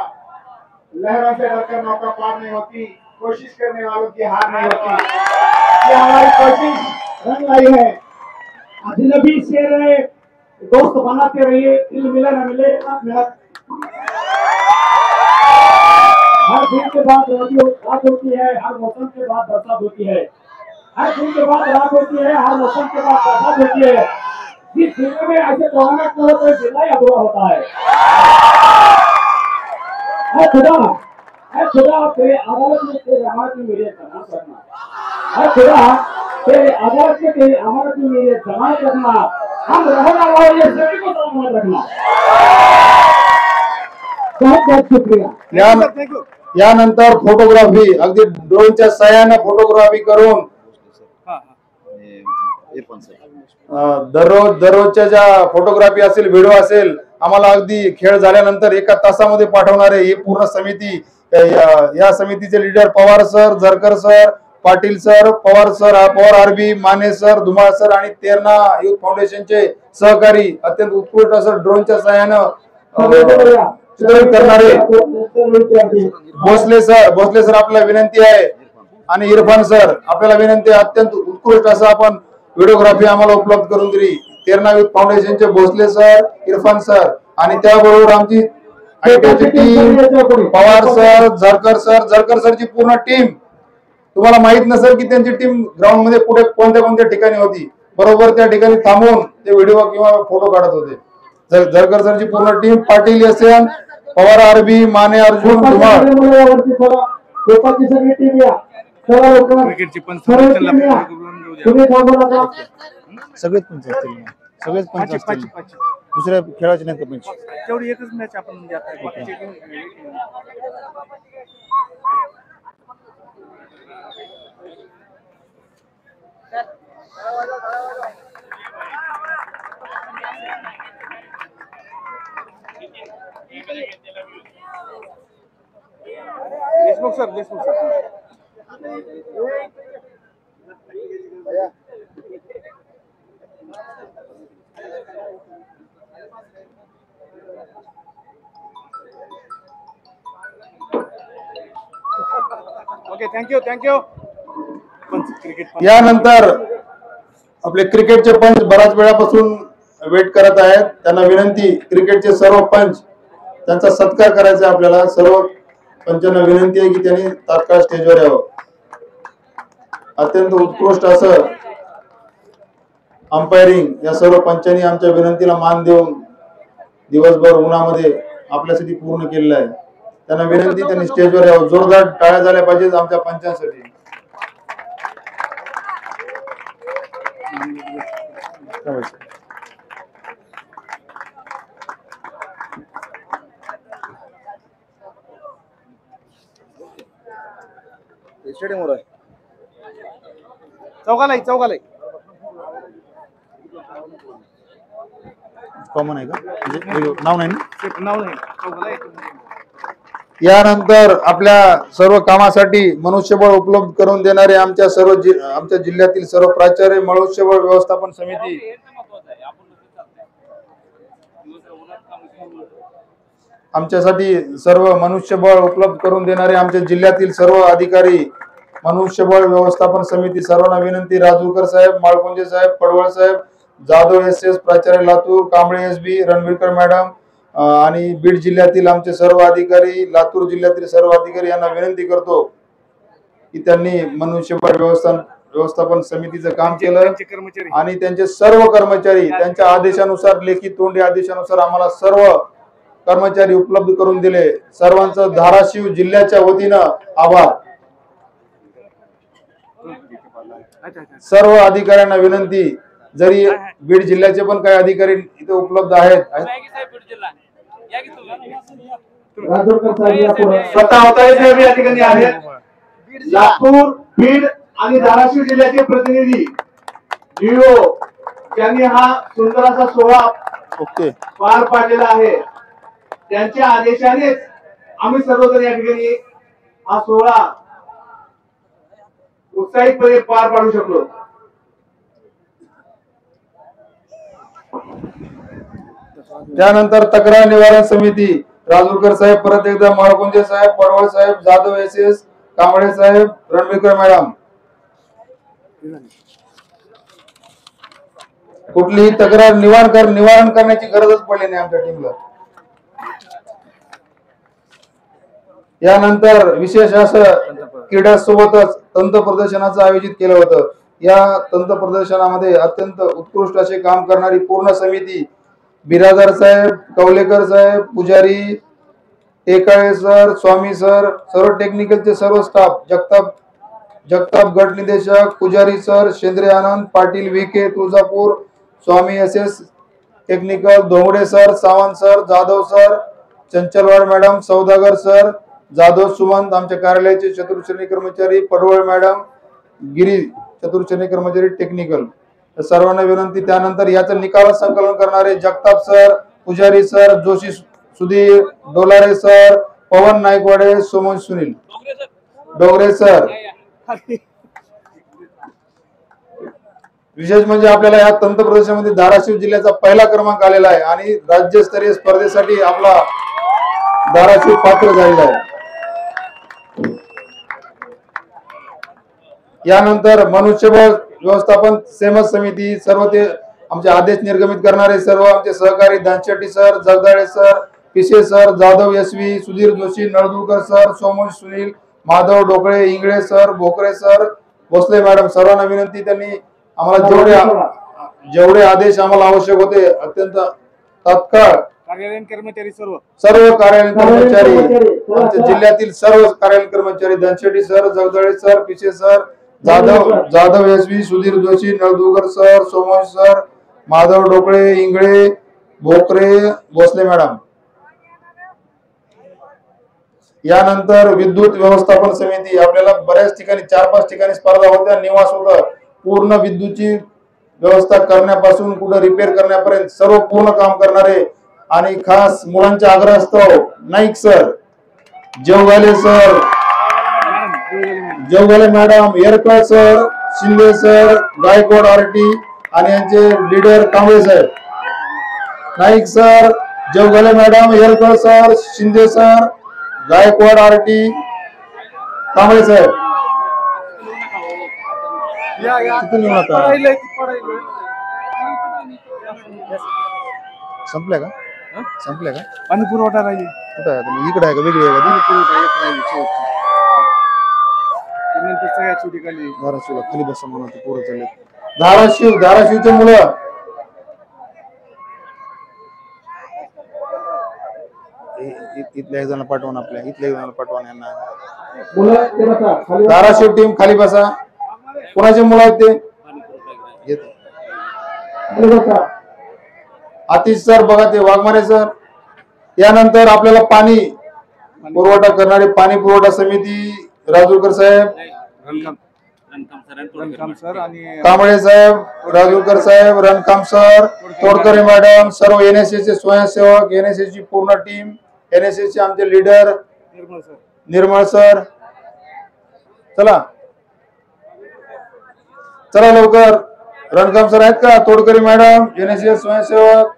लहरों से डरकर नौका पार नहीं होती, कोशिश करने वालों की हार नहीं होती. ये हमारी कोशिश रंग लाई है. अजनबी शेर है, दोस्त बनाते रहिए, दिल मिले न मिले आप मेहनत. हर दिन के बाद रात होती है, हर मौसम के बाद बरसात होती है. हर दिन के बाद रात होती है, हर मौसम के बाद बरसात होती है. जिस जिले में ऐसे टूर्नामेंट में होता है जिला ही अधूरा होता है. खुदा तेरे अदालत में तेरे अमानत में मेरे जमानत रखना. खुदा तेरे अदालत में तेरे अमानत में मेरे जमानत रखना. हम रहना वाले सभी को सलामत रखना. बहुत बहुत शुक्रिया. यानंतर फोटोग्राफी, अगदी ड्रोनच्या सहाय्याने फोटोग्राफी करून दररोजच्या ज्या फोटोग्राफी असेल, व्हिडिओ असेल, आम्हाला अगदी खेळ झाल्यानंतर 1 तासामध्ये पाठवणारे ही पूर्ण समिती. या समितीचे leader Pawar sir, Zarkar sir, Patil sir, Pawar sir, Pawar R B, Mane sir, Dhumal sir आणि तेरणा युथ फाउंडेशनचे सहकारी अत्यंत उत्कृष्ट असं ड्रोनच्या सहाय्यानं चित्रित करणारे भोसले सर आपल्याला विनंती आहे. आणि इरफान सर आपल्याला विनंती आहे, अत्यंत उत्कृष्ट असं आपण व्हिडिओग्राफी आम्हाला उपलब्ध करून दिली. तेरणा युथ फाउंडेशनचे भोसले सर, इरफान सर आणि त्याबरोबर आमची टीम, पवार सर, झरकर सरची पूर्ण टीम. तुम्हाला माहित नसेल की त्यांची टीम ग्राउंड मध्ये पुढे कोणत्या ठिकाणी होती, बरोबर त्या ठिकाणी थांबून ते व्हिडिओ किंवा फोटो काढत होते. झरकर सरची पूर्ण team, Patil SN, Pawar R B, Mane Arjun, Dhumal. क्रिकेटची पण सगळेच पंच असतील, सगळेच पंच असतील. दुसऱ्या खेळाचे नाहीत का पंच? तेवढी एकच मॅच आपण म्हणजे आता बाकीचे देशमुख सर. थँक्यू. क्रिकेट यानंतर आपले क्रिकेटचे पंच बऱ्याच वेळापासून वेट करत आहेत. त्यांना विनंती, क्रिकेटचे सर्व पंच त्यांचा सत्कार करायचा आहे. आपल्याला सर्व पंचांना विनंती आहे की त्यांनी तात्काळ स्टेजवर यावं. अत्यंत उत्कृष्ट असं अंपायरिंग या सर्व पंचांनी आमच्या विनंतीला मान देऊन दिवसभर उन्हामध्ये आपल्यासाठी पूर्ण केलेलं आहे. त्यांना विनंती, त्यांनी स्टेजवर यावं. जोरदार टाळ्या झाल्या पाहिजेत आमच्या पंचांसाठी. चौघाला कॉमन आहे का? म्हणजे नाव नाही ना? यानंतर आपल्या सर्व कामासाठी मनुष्यबळ उपलब्ध करून देणारे आमच्या जिल्ह्यातील सर्व प्राचार्य, मनुष्यबळ व्यवस्थापन समिती, आमच्यासाठी सर्व मनुष्यबळ उपलब्ध करून देणारे आमच्या जिल्ह्यातील सर्व अधिकारी, मनुष्यबळ व्यवस्थापन समिती सर्वांना विनंती. राजूरकर साहेब, माळकोंजे साहेब, पडवळ साहेब, जाधव SS प्राचार्य लातूर, कांबळे SB, रणवीरकर मॅडम आणि बीड जिल्ह्यातील आमचे सर्व अधिकारी, लातूर जिल्ह्यातील सर्व अधिकारी यांना विनंती करतो की त्यांनी मनुष्यबळ व्यवस्थापन समितीचं काम केलं आणि त्यांचे सर्व कर्मचारी त्यांच्या आदेशानुसार, लेखी तोंडी आदेशानुसार आम्हाला सर्व कर्मचारी उपलब्ध करून दिले. सर्वांचं धाराशिव जिल्ह्याच्या वतीनं आभार. सर्व अधिकाऱ्यांना विनंती, जरी बीड जिल्ह्याचे पण काही अधिकारी इथे उपलब्ध आहेत. लातूर, बीड आणि धाराशिव जिल्ह्याचे प्रतिनिधी DO ज्यांनी हा सुंदर असा सोहळा पार पाडलेला आहे, त्यांच्या आदेशानेच आम्ही सर्वजण या ठिकाणी हा सोहळा उत्साहितपणे पार पाडू शकलो. त्यानंतर तक्रार निवारण समिती, राजूरकर साहेब, परत एकदा माळकोंजे साहेब, पडवळ साहेब, जाधव SS, कांबळे साहेब, रणवीरकर मॅडम. कुठलीही तक्रार निवारण करण्याची गरजच पडली नाही आमच्या टीमला. यानंतर विशेष असं क्रीडासोबतच तंत्र प्रदर्शनाचं आयोजित केलं होतं. या तंत्र प्रदर्शनामध्ये अत्यंत उत्कृष्ट असे काम करणारी पूर्ण समिती, बिरादर साहेब, कवलेकर साहेब, पुजारी, टेकाळे सर, स्वामी सर, सर्व टेक्निकलचे सर्व स्टाफ, जगताप गट निदेशक, Pujari sir, Shendre Anand, Patil VK Tuljapur, Swami SS technical, Dhongde sir, Sawant sir, Jadhav sir, Chanchalwad madam, Saudagar sir, Jadhav Sumant, आमच्या कार्यालयाचे चतुर्श्रेणी कर्मचारी, पडवळ मॅडम, गिरी चतुर्श्रेणी कर्मचारी टेक्निकल, सर्वांना विनंती. त्यानंतर याचं निकाल संकलन करणारे जगताप सर, पुजारी सर, जोशी सुधीर, डोलारे सर, पवन नायकवाडे, सोमन सुनील, डोगरे सर. विशेष म्हणजे आपल्याला या तंत्र प्रदर्शनामध्ये धाराशिव जिल्ह्याचा पहिला क्रमांक आलेला आहे आणि राज्यस्तरीय स्पर्धेसाठी आपला धाराशिव पात्र झालेला आहे. यानंतर मनुष्यबळ व्यवस्थापन सेमस समिती, सर्व ते आमचे आदेश निर्गमित करणारे सर्व आमचे सहकारी, Danshetti sir, Jagdale sir, Pise sir, Jadhav SV, Sudhir Joshi, Naldurkar sir, Somoj Sunil, Madhav Dokle, Ingle sir, Bhokre sir, Bhosle madam, सर्वांना विनंती. त्यांनी आम्हाला जेवढे आदेश आम्हाला आवश्यक होते अत्यंत तात्काळ कार्यालयीन कर्मचारी सर्व कार्यालयीन कर्मचारी, आमच्या जिल्ह्यातील सर्व कार्यालयीन कर्मचारी, Danshetti sir, Jagdale sir, Pise sir, Jadhav SV, Sudhir Joshi, Naldurkar sir, Somoj sir, Madhav Dokle, Ingle, Bhokre, Bhosle madam. यानंतर विद्युत व्यवस्थापन समिती, आपल्याला बऱ्याच ठिकाणी 4-5 ठिकाणी स्पर्धा होत्या, निवास होतं. पूर्ण विद्युतची व्यवस्था करण्यापासून कुठं रिपेअर करण्यापर्यंत सर्व पूर्ण काम करणारे आणि खास मुलांच्या आग्रहास्तव Naik sir, Jevgale sir, Jevgale madam, Yerkar sir, Shinde sir, Gaikwad RT आणि यांचे लीडर कांबळे साहेब. Naik sir, Jevgale madam, Yerkar sir, Shinde sir, Gaikwad RT, Kamble साहेब. तिथून येऊ नका. संपल्या का? संपल्या का? पाणी पुरवठा नाही कुठं आहे तुम्ही? इकडे आहे का वेगळी आहे का? धाराशिवला खाली बसा म्हणून ते पोरं चालले. धाराशिवचे मुलं इथल्या एक जण पाठवून आपल्या इथल्या एक जण पाठवून यांना. धाराशिव टीम खाली बसा. कोणाचे मुलं आहेत ते? आतिश सर बघा, ते वाघमारे सर. यानंतर आपल्याला पाणी पुरवठा करणारे पाणी पुरवठा समिती राजूरकर साहेब, कांबळे साहेब, राजूरकर साहेब, रणकाम सर, तोडकरे मॅडम, सर्व NSS चे स्वयंसेवक, NSS ची पूर्ण टीम, NSS चे आमचे लीडर निर्मळ सर. चला चला लवकर. रणकाम सर आहेत का? तोडकरी मॅडम, NSS स्वयंसेवक.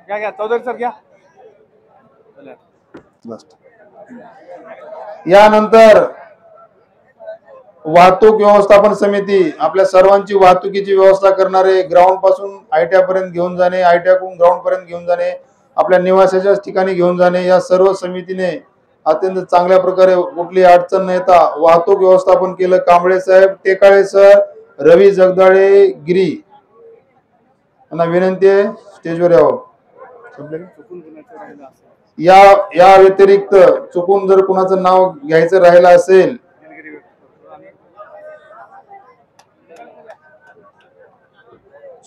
घ्या चौधरी सर घ्या. यानंतर वाहतूक व्यवस्थापन समिती, आपल्या सर्वांची वाहतुकीची व्यवस्था करणारे, ग्राउंड पासून ITI पर्यंत घेऊन जाणे, ITI कडून ग्राउंड पर्यंत घेऊन जाणे, आपल्या निवासाच्या ठिकाणी घेऊन जाणे, या सर्व समितीने अत्यंत चांगल्या प्रकारे कुठली अडचण न येता वाहतूक व्यवस्थापन केलं. कांबळे साहेब, टेकाळे सर, रवी जगदाळे, गिरी यांना विनंती आहे स्टेजवर यावं. या व्यतिरिक्त चुकून जर कुणाचं नाव घ्यायचं राहिलं असेल,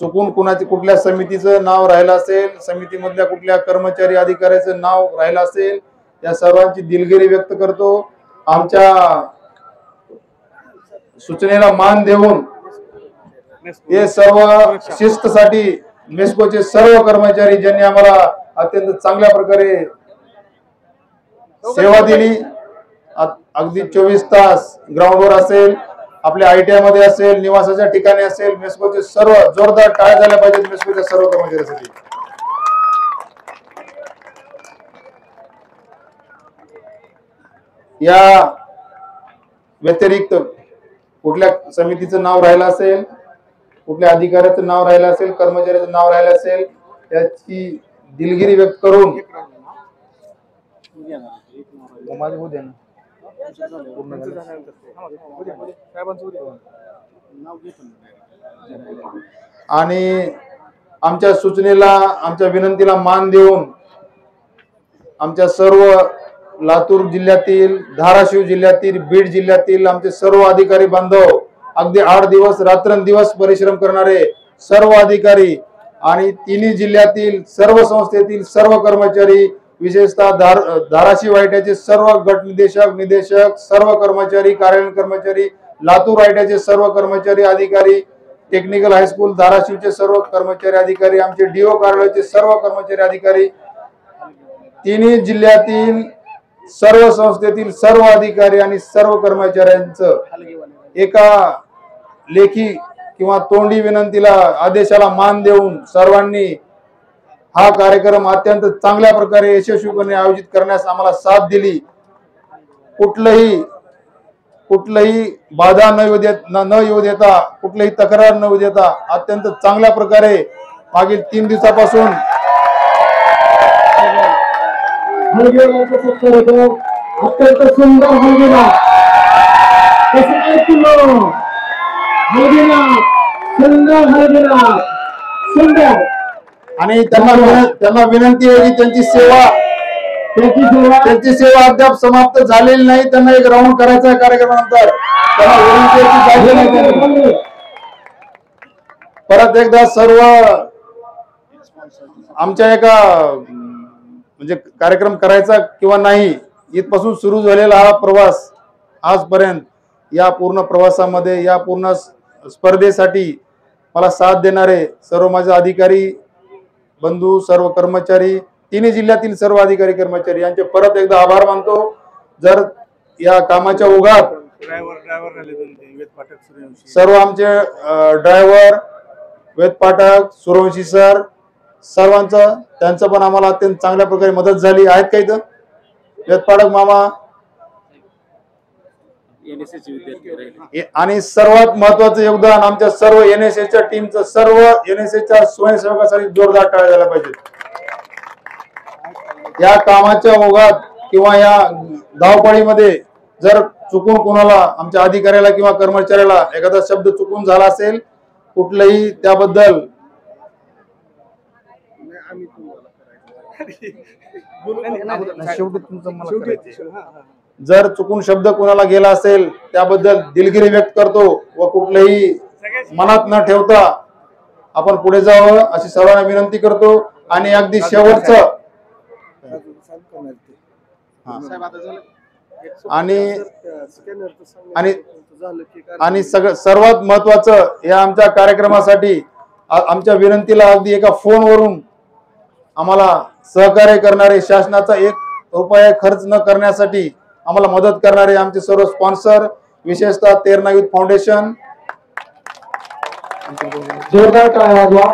चुकून कुणाचे कुठल्या समितीचं नाव राहिलं असेल, समितीमधल्या कुठल्या कर्मचारी अधिकाऱ्याचं नाव राहिलं असेल, या सर्वांची दिलगिरी व्यक्त करतो. आमच्या सूचनेला मान देऊन हे सर्व शिस्तसाठी मेस्कोचे सर्व कर्मचारी ज्यांनी आम्हाला अत्यंत चांगल्या प्रकारे सेवा दिली, अगदी 24 तास ग्राउंडवर असेल, आपल्या ITI मध्ये असेल, निवासाच्या ठिकाणी असेल, मेस्कोचे सर्व जोरदार टाळ्या झाल्या पाहिजेत मेस्कोच्या सर्व कर्मचाऱ्यांसाठी. या व्यतिरिक्त कुठल्या समितीचं नाव राहिलं असेल, कुठल्या अधिकाऱ्याचं नाव राहिलं असेल, कर्मचाऱ्याचं नाव राहिलं असेल, त्याची दिलगिरी व्यक्त करून आणि आमच्या सूचनेला, आमच्या विनंतीला मान देऊन आमच्या सर्व लातूर जिल्ह्यातील, धाराशिव जिल्ह्यातील, बीड जिल्ह्यातील आमचे सर्व अधिकारी बांधव, अगदी 8 दिवस रात्रंदिवस परिश्रम करणारे सर्व अधिकारी आणि तिन्ही जिल्ह्यातील सर्व संस्थेतील सर्व कर्मचारी, विशेषतः धाराशिव ITI सर्व गट निदेशक, सर्व कर्मचारी, कार्यालयीन कर्मचारी, लातूर ITI सर्व कर्मचारी अधिकारी, टेक्निकल हायस्कूल धाराशिवचे सर्व कर्मचारी अधिकारी, आमचे DO कार्यालयाचे सर्व कर्मचारी अधिकारी, तिन्ही जिल्ह्यातील सर्व संस्थेतील सर्व अधिकारी आणि सर्व कर्मचाऱ्यांचं एका लेखी किंवा तोंडी विनंतीला, आदेशाला मान देऊन सर्वांनी हा कार्यक्रम अत्यंत चांगल्या प्रकारे यशस्वीपणे आयोजित करण्यास आम्हाला साथ दिली. कुठलंही बाधा न येऊ देता, कुठलीही तक्रार न येऊ देता अत्यंत चांगल्या प्रकारे मागील 3 दिवसापासून अत्यंत सुंदर हलगीला सुंदर. आणि त्यांना विनंती आहे की त्यांची सेवा अद्याप समाप्त झालेली नाही. त्यांना एक राऊंड करायचा आहे कार्यक्रमानंतर. परत एकदा सर्व आमच्या एका म्हणजे कार्यक्रम करायचा किंवा नाही, इथपासून सुरू झालेला हा प्रवास आजपर्यंत, या पूर्ण प्रवासामध्ये, या पूर्ण स्पर्धेसाठी मला साथ देणारे सर्व माझे अधिकारी बंधू, सर्व कर्मचारी, तिन्ही जिल्ह्यातील सर्व अधिकारी कर्मचारी यांचे परत एकदा आभार मानतो. जर या कामाच्या ओघात सर्व आमचे ड्रायव्हर, वेद पाठक, सूर्यवंशी सर, त्यांचं पण आम्हाला अत्यंत चांगल्या प्रकारे मदत झाली. आहेत का इथं? वेद पाठक मामा, NSS विद्यार्थी राहिले. आणि सर्वात महत्वाचं योगदान आमच्या सर्व NSSच्या टीमचं, सर्व NSSच्या स्वयंसेवकासाठी जोरदार टाळ्या झाल्या पाहिजेत. या कामाच्या ओघात किंवा या धावपळीमध्ये जर चुकून कोणाला आमच्या अधिकाऱ्याला किंवा कर्मचाऱ्याला एखादा शब्द चुकून झाला असेल कुठलंही त्याबद्दल शेवटी तुमचं मला करायचं. जर चुकून शब्द कोणाला गेला असेल त्याबद्दल दिलगिरी व्यक्त करतो व कुठलंही मनात न ठेवता आपण पुढे जावं अशी सर्वांना विनंती करतो. आणि अगदी शेवटचं आणि सर्वात महत्वाचं या आमच्या कार्यक्रमासाठी आमच्या विनंतीला अगदी एका फोनवरून आम्हाला सहकार्य करणारे, शासनाचा 1 रुपया खर्च न करण्यासाठी आम्हाला मदत करणारे आमचे सर्व स्पॉन्सर, विशेषतः तेरणा युथ फाउंडेशन, जोरदार टाळ्या वाजवा.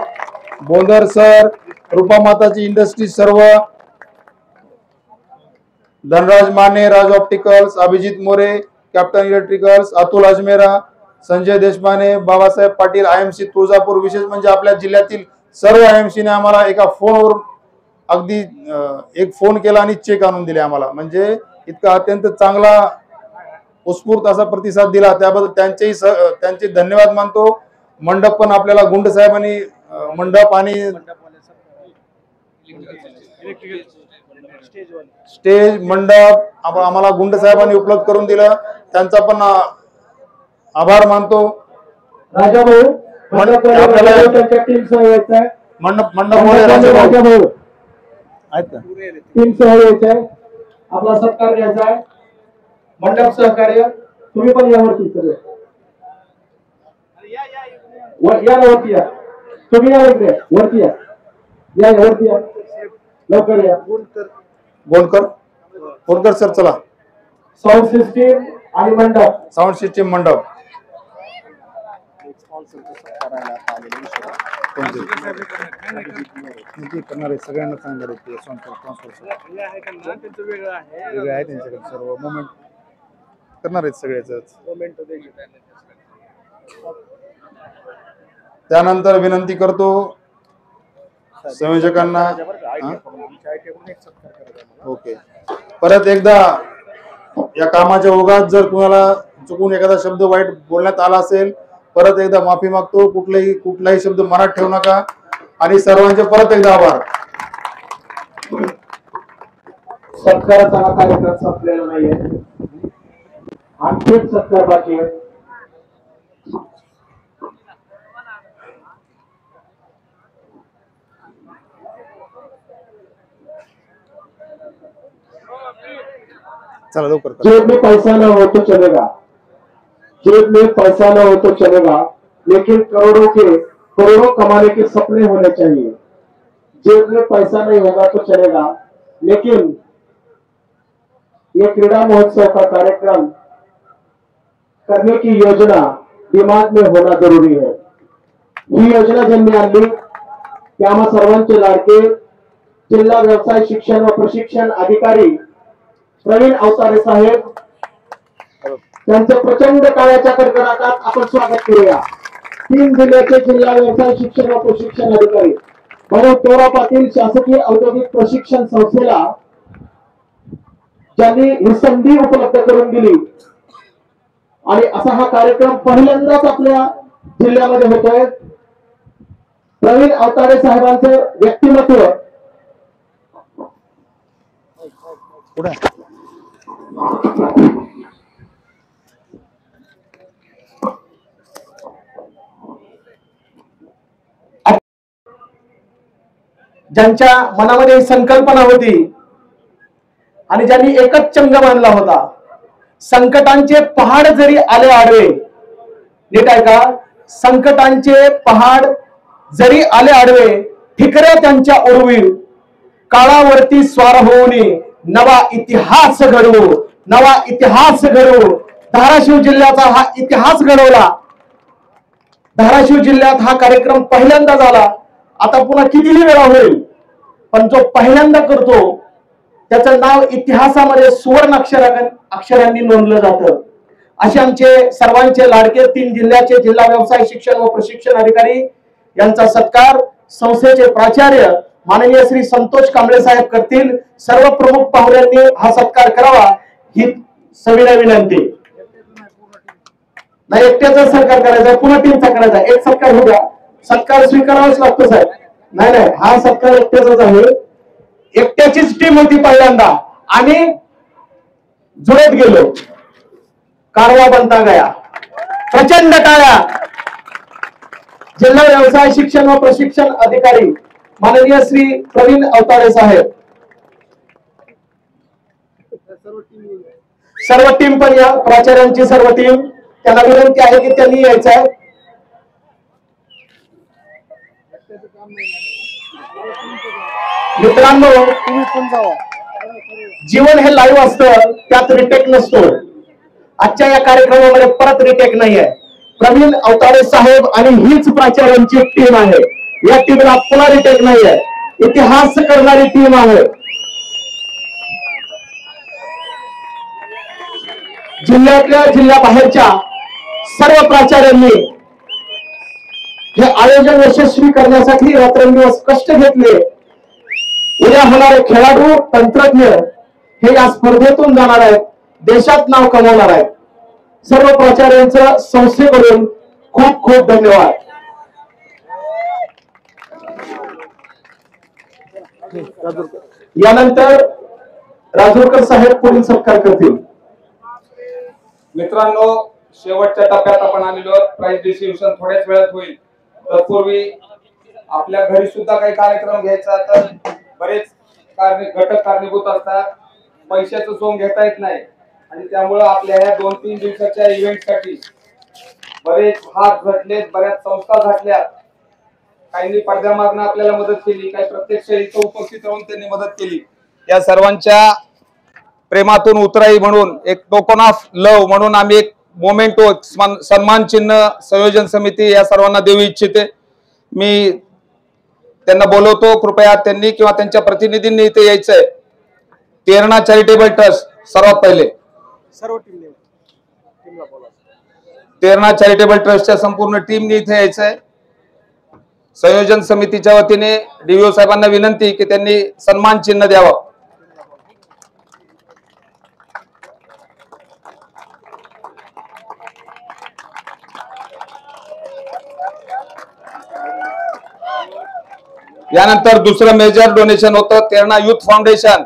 बोंदर सर, रूपामाताची इंडस्ट्री, सर्व Dhanraj Mane, Raj opticals, Abhijit More, captain electricals, Atul Ajmera, Sanjay Deshpande, Babasaheb Patil, IMC Tuljapur. विशेष म्हणजे आपल्या जिल्ह्यातील सर्व IMC ने आम्हाला एका फोनवर अगदी एक फोन केला आणि चेक आणून दिले आम्हाला. म्हणजे इतका अत्यंत चांगला उत्स्फूर्त असा प्रतिसाद दिला, त्याबद्दल त्यांचे धन्यवाद मानतो. मंडप पण आपल्याला गुंड साहेबांनी मंडप आणि स्टेज मंडप आम्हाला गुंड साहेबांनी उपलब्ध करून दिलं, त्यांचा पण आभार मानतो. राजाभाऊ मंडप आहेत का टीम सह यायचं आहे, आपला सत्कार घ्यायचा आहे. मंडप सहकार्य तुम्ही पण यावरती सगळे या वरती या, तुम्ही या वरती या, या वरती या, लवकर या. गोलकर सर चला. साऊंड सिस्टीम आणि मंडप, साऊंड सिस्टीम मंडप करणारे सगळ्यांना सांगणार वेगळं आहे त्यांच्याकडे सर्व मोमेंट करणार आहेत सगळ्याच. त्यानंतर विनंती करतो संयोजकांना, ओके, परत एकदा या कामाच्या ओघात जर कुणाला चुकून एखादा शब्द वाईट बोलण्यात आला असेल परत एकदा माफी मागतो. कुठलाही शब्द मनात ठेवू नका. आणि सर्वांचे परत एकदा आभार. सत्काराचा हा कार्यक्रम संपलेला नाहीये, आणखी सत्कार बाकी आहे. चला लवकर. जेब में पैसा ना हो तो चलेगा, जेब में पैसा ना हो तो चलेगा, लेकिन करोड़ों कमाने के सपने होने चाहिए. जेब में पैसा नहीं होगा तो चलेगा, लेकिन ये क्रीडा महोत्सव का कार्यक्रम करने की योजना दिमाग में होना जरूरी है. ही योजना ज्यांनी आणली ते आम्हा सर्वांचे लाडके जिल्हा व्यवसाय शिक्षण व प्रशिक्षण अधिकारी प्रवीण अवतारे साहेब, त्यांचं प्रचंड काळाच्या कडकडाटात आपण स्वागत करूया. 3 जिल्ह्याचे जिल्हा व्यवसाय शिक्षण व प्रशिक्षण अधिकारी म्हणून तोरा पाटील शासकीय औद्योगिक प्रशिक्षण संस्थेला ज्यांनी ही संधी उपलब्ध करून दिली आणि असा हा कार्यक्रम पहिल्यांदाच आपल्या जिल्ह्यामध्ये होतोय. प्रवीण अवतारे साहेबांचं व्यक्तिमत्व पुढे ज्यांच्या मनामध्ये संकल्पना होती आणि ज्यांनी एकच चंग बांधला होता. संकटांचे पहाड जरी आले आडवे, नीट आहे का, संकटांचे पहाड जरी आले आडवे, ठिकऱ्या त्यांच्या उडवील, काळावरती स्वार होऊन नवा इतिहास घडवू, नवा इतिहास घडवू. धाराशिव जिल्ह्याचा हा इतिहास घडवला. धाराशिव जिल्ह्यात हा कार्यक्रम पहिल्यांदा झाला. आता पुन्हा कितीही वेळा होईल, पण जो पहिल्यांदा करतो त्याचं नाव इतिहासामध्ये सुवर्ण अक्षरांनी नोंदलं जातं. असे आमचे सर्वांचे लाडके 3 जिल्ह्याचे जिल्हा व्यवसाय शिक्षण व प्रशिक्षण अधिकारी यांचा सत्कार संस्थेचे प्राचार्य माननीय श्री संतोष कांबळे साहेब करतील। सर्व प्रमुख पाहुण्यांनी हा सत्कार करावा ही सविनय विनंती। नाही, एकट्याचा सत्कार करायचा, पुन्हा टीमचा करायचा। एक सत्कार होऊ द्या, सत्कार स्वीकारावाच लागतो साहेब। नाही नाही, हा सत्कार एकट्याचाच आहे। एकट्याचीच टीम होती पहिल्यांदा आणि जुळत गेलो, कारवा बनता गया। प्रचंड टाळ्या। जिल्हा व्यवसाय शिक्षण व प्रशिक्षण अधिकारी माननीय श्री प्रवीण अवताडे साहेब, सर्व टीम पण या, प्राचार्यांची सर्व टीम, त्यांना विनंती आहे की त्यांनी यायचं आहे। मित्रांनो, जीवन हे लाईव्ह असतं, त्यात रिटेक नसतो। आजच्या या कार्यक्रमामध्ये परत रिटेक नाहीये। प्रवीण अवताडे साहेब आणि हीच प्राचार्यांची टीम आहे। या टीमला पुन्हा रिटेक नाहीये, इतिहास करणारी टीम आहे। जिल्ह्यातल्या जिल्ह्याबाहेरच्या सर्व प्राचार्यांनी हे आयोजन यशस्वी करण्यासाठी रात्रंदिवस कष्ट घेतले। उद्या होणारे खेळाडू, तंत्रज्ञ हे या स्पर्धेतून जाणार आहेत, देशात नाव कमवणार आहेत। सर्व प्राचार्यांचं संस्थेकडून खूप खूप धन्यवाद। यानंतर राजूरकर साहेब पुढील सत्कार करतील। मित्रांनो, शेवटच्या टप्प्यात आपण आलेलो आहोत। प्राइज डिस्ट्रीब्युशन थोड्याच वेळात होईल। तत्पूर्वी आपल्या घरी सुद्धा काही कार्यक्रम घ्यायचा तर बरेच घटक कारणीभूत असतात। पैशाचं सोंग घेता येत नाही आणि त्यामुळे आपल्या ह्या 2-3 दिवसाच्या इव्हेंटसाठी बरेच हात झटलेत, बऱ्याच संस्था झटल्या। काहींनी पडद्यामागनं आपल्याला मदत केली, काही प्रत्यक्ष इथं उपस्थित राहून त्यांनी मदत केली। या सर्वांच्या प्रेमातून उतराई म्हणून, एक टोकन ऑफ लव्ह म्हणून आम्ही एक मोमेंटो सन्मान चिन्ह संयोजन समिती या सर्वांना देऊ इच्छिते। मी त्यांना बोलवतो, कृपया त्यांनी किंवा त्यांच्या प्रतिनिधींनी इथे यायचंय। तेरणा चॅरिटेबल ट्रस्ट सर्वात पहिले, सर्व टीमला बोला। तेरणा चॅरिटेबल ट्रस्टच्या संपूर्ण टीमने इथे यायचंय। संयोजन समितीच्या वतीने डीओ साहेबांना विनंती की त्यांनी सन्मान चिन्ह द्यावं। यानंतर दुसरं मेजर डोनेशन होतं Terna youth foundation.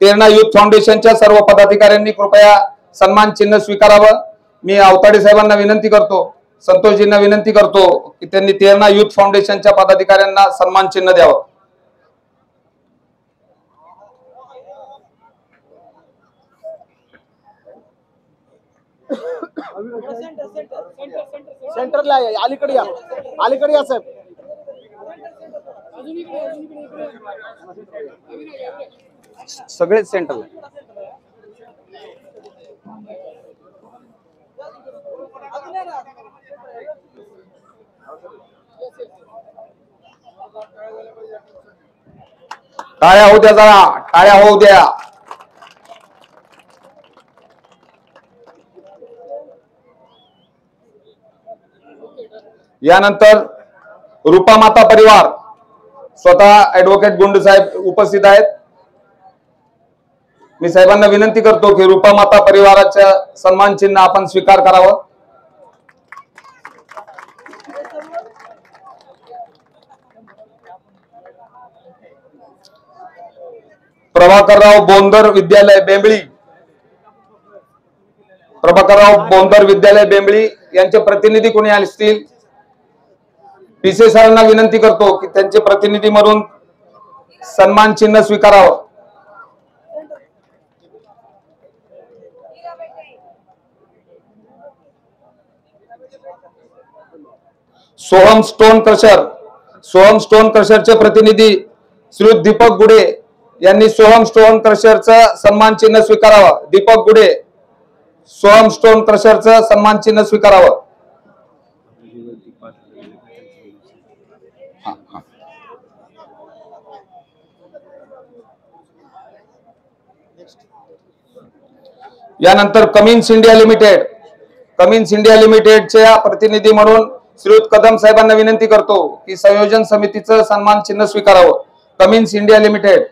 Terna youth फाउंडेशनच्या सर्व पदाधिकाऱ्यांनी कृपया सन्मान चिन्ह स्वीकारावं। मी अवताडे साहेबांना विनंती करतो, संतोषजींना विनंती करतो की त्यांनी तेरणा युथ फाउंडेशनच्या पदाधिकाऱ्यांना सन्मान चिन्ह द्यावं। सेंटरला या, अलीकडे या, अलीकडे या साहेब। सगळेच सेंटरला। टाळ्या होऊ द्या, जरा टाळ्या होऊ द्या। यानंतर रूपा माता परिवार, स्वतः ऍडव्होकेट गुंड साहेब उपस्थित आहेत। मी साहेबांना विनंती करतो की रूपा माता परिवाराच्या सन्मान चिन्ह आपण स्वीकार करावं। प्रभाकरराव बोंदर विद्यालय बेंबळी, प्रभाकरराव बोंदर विद्यालय बेंबळी यांचे प्रतिनिधी कोणी असतील, पीसे सरांना विनंती करतो की त्यांचे प्रतिनिधी म्हणून सन्मान चिन्ह स्वीकारावं। Soham stone crusher, Soham stone क्रशरचे प्रतिनिधी श्री दीपक गुडे यांनी सोहम स्टोन क्रशरचं सन्मान चिन्ह स्वीकारावं। दीपक गुडे, सोहम स्टोन क्रशरचं सन्मान चिन्ह स्वीकारावं। यानंतर Cummins India limited, Cummins India लिमिटेडच्या प्रतिनिधी म्हणून श्रीयुत कदम साहेबांना विनंती करतो की संयोजन समितीचं सन्मान चिन्ह स्वीकारावं. Cummins India limited.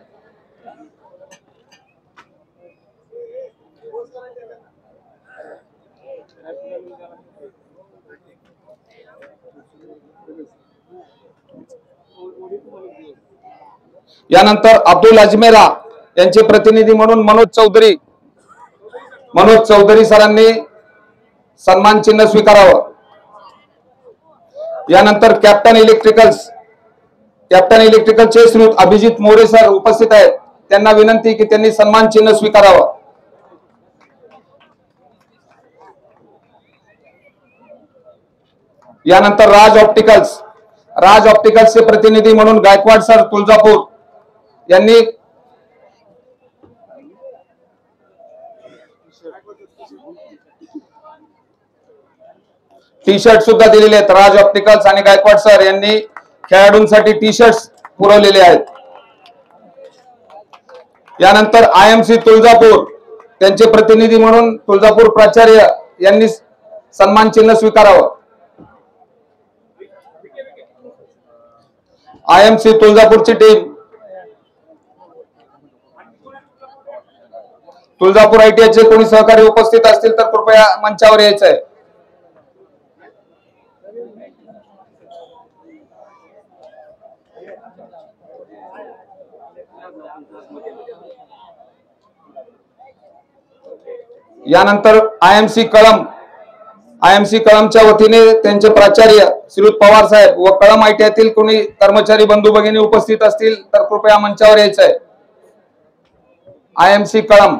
यानंतर अब्दुल अजमेरा यांचे प्रतिनिधी म्हणून मनोज चौधरी सरांनी सन्मान चिन्ह स्वीकारावं. यानंतर कॅप्टन इलेक्ट्रिकलचे श्रीयुत अभिजित मोरे सर उपस्थित आहेत. त्यांना विनंती की त्यांनी सन्मान चिन्ह स्वीकारावं. यानंतर राज ऑप्टिकल्सचे प्रतिनिधी म्हणून गायकवाड सर तुळजापूर यांनी टी शर्ट सुद्धा दिलेले आहेत. राज ऑप्टिकल्स आणि गायकवाड सर यांनी खेळाडूंसाठी टी शर्ट पुरवलेले आहेत. यानंतर IMC तुळजापूर त्यांचे प्रतिनिधी म्हणून तुळजापूर प्राचार्य यांनी सन्मान चिन्ह स्वीकारावं. IMC तुळजापूरची टीम तुळजापूर ITIचे कोणी सहकारी उपस्थित असतील तर कृपया मंचावर यायचं आहे. यानंतर IMC कळमच्या वतीने त्यांचे प्राचार्य श्रीयुत पवार साहेब व कळम ITIतील कोणी कर्मचारी बंधू भगिनी उपस्थित असतील तर कृपया मंचावर यायचं आहे. IMC कळम.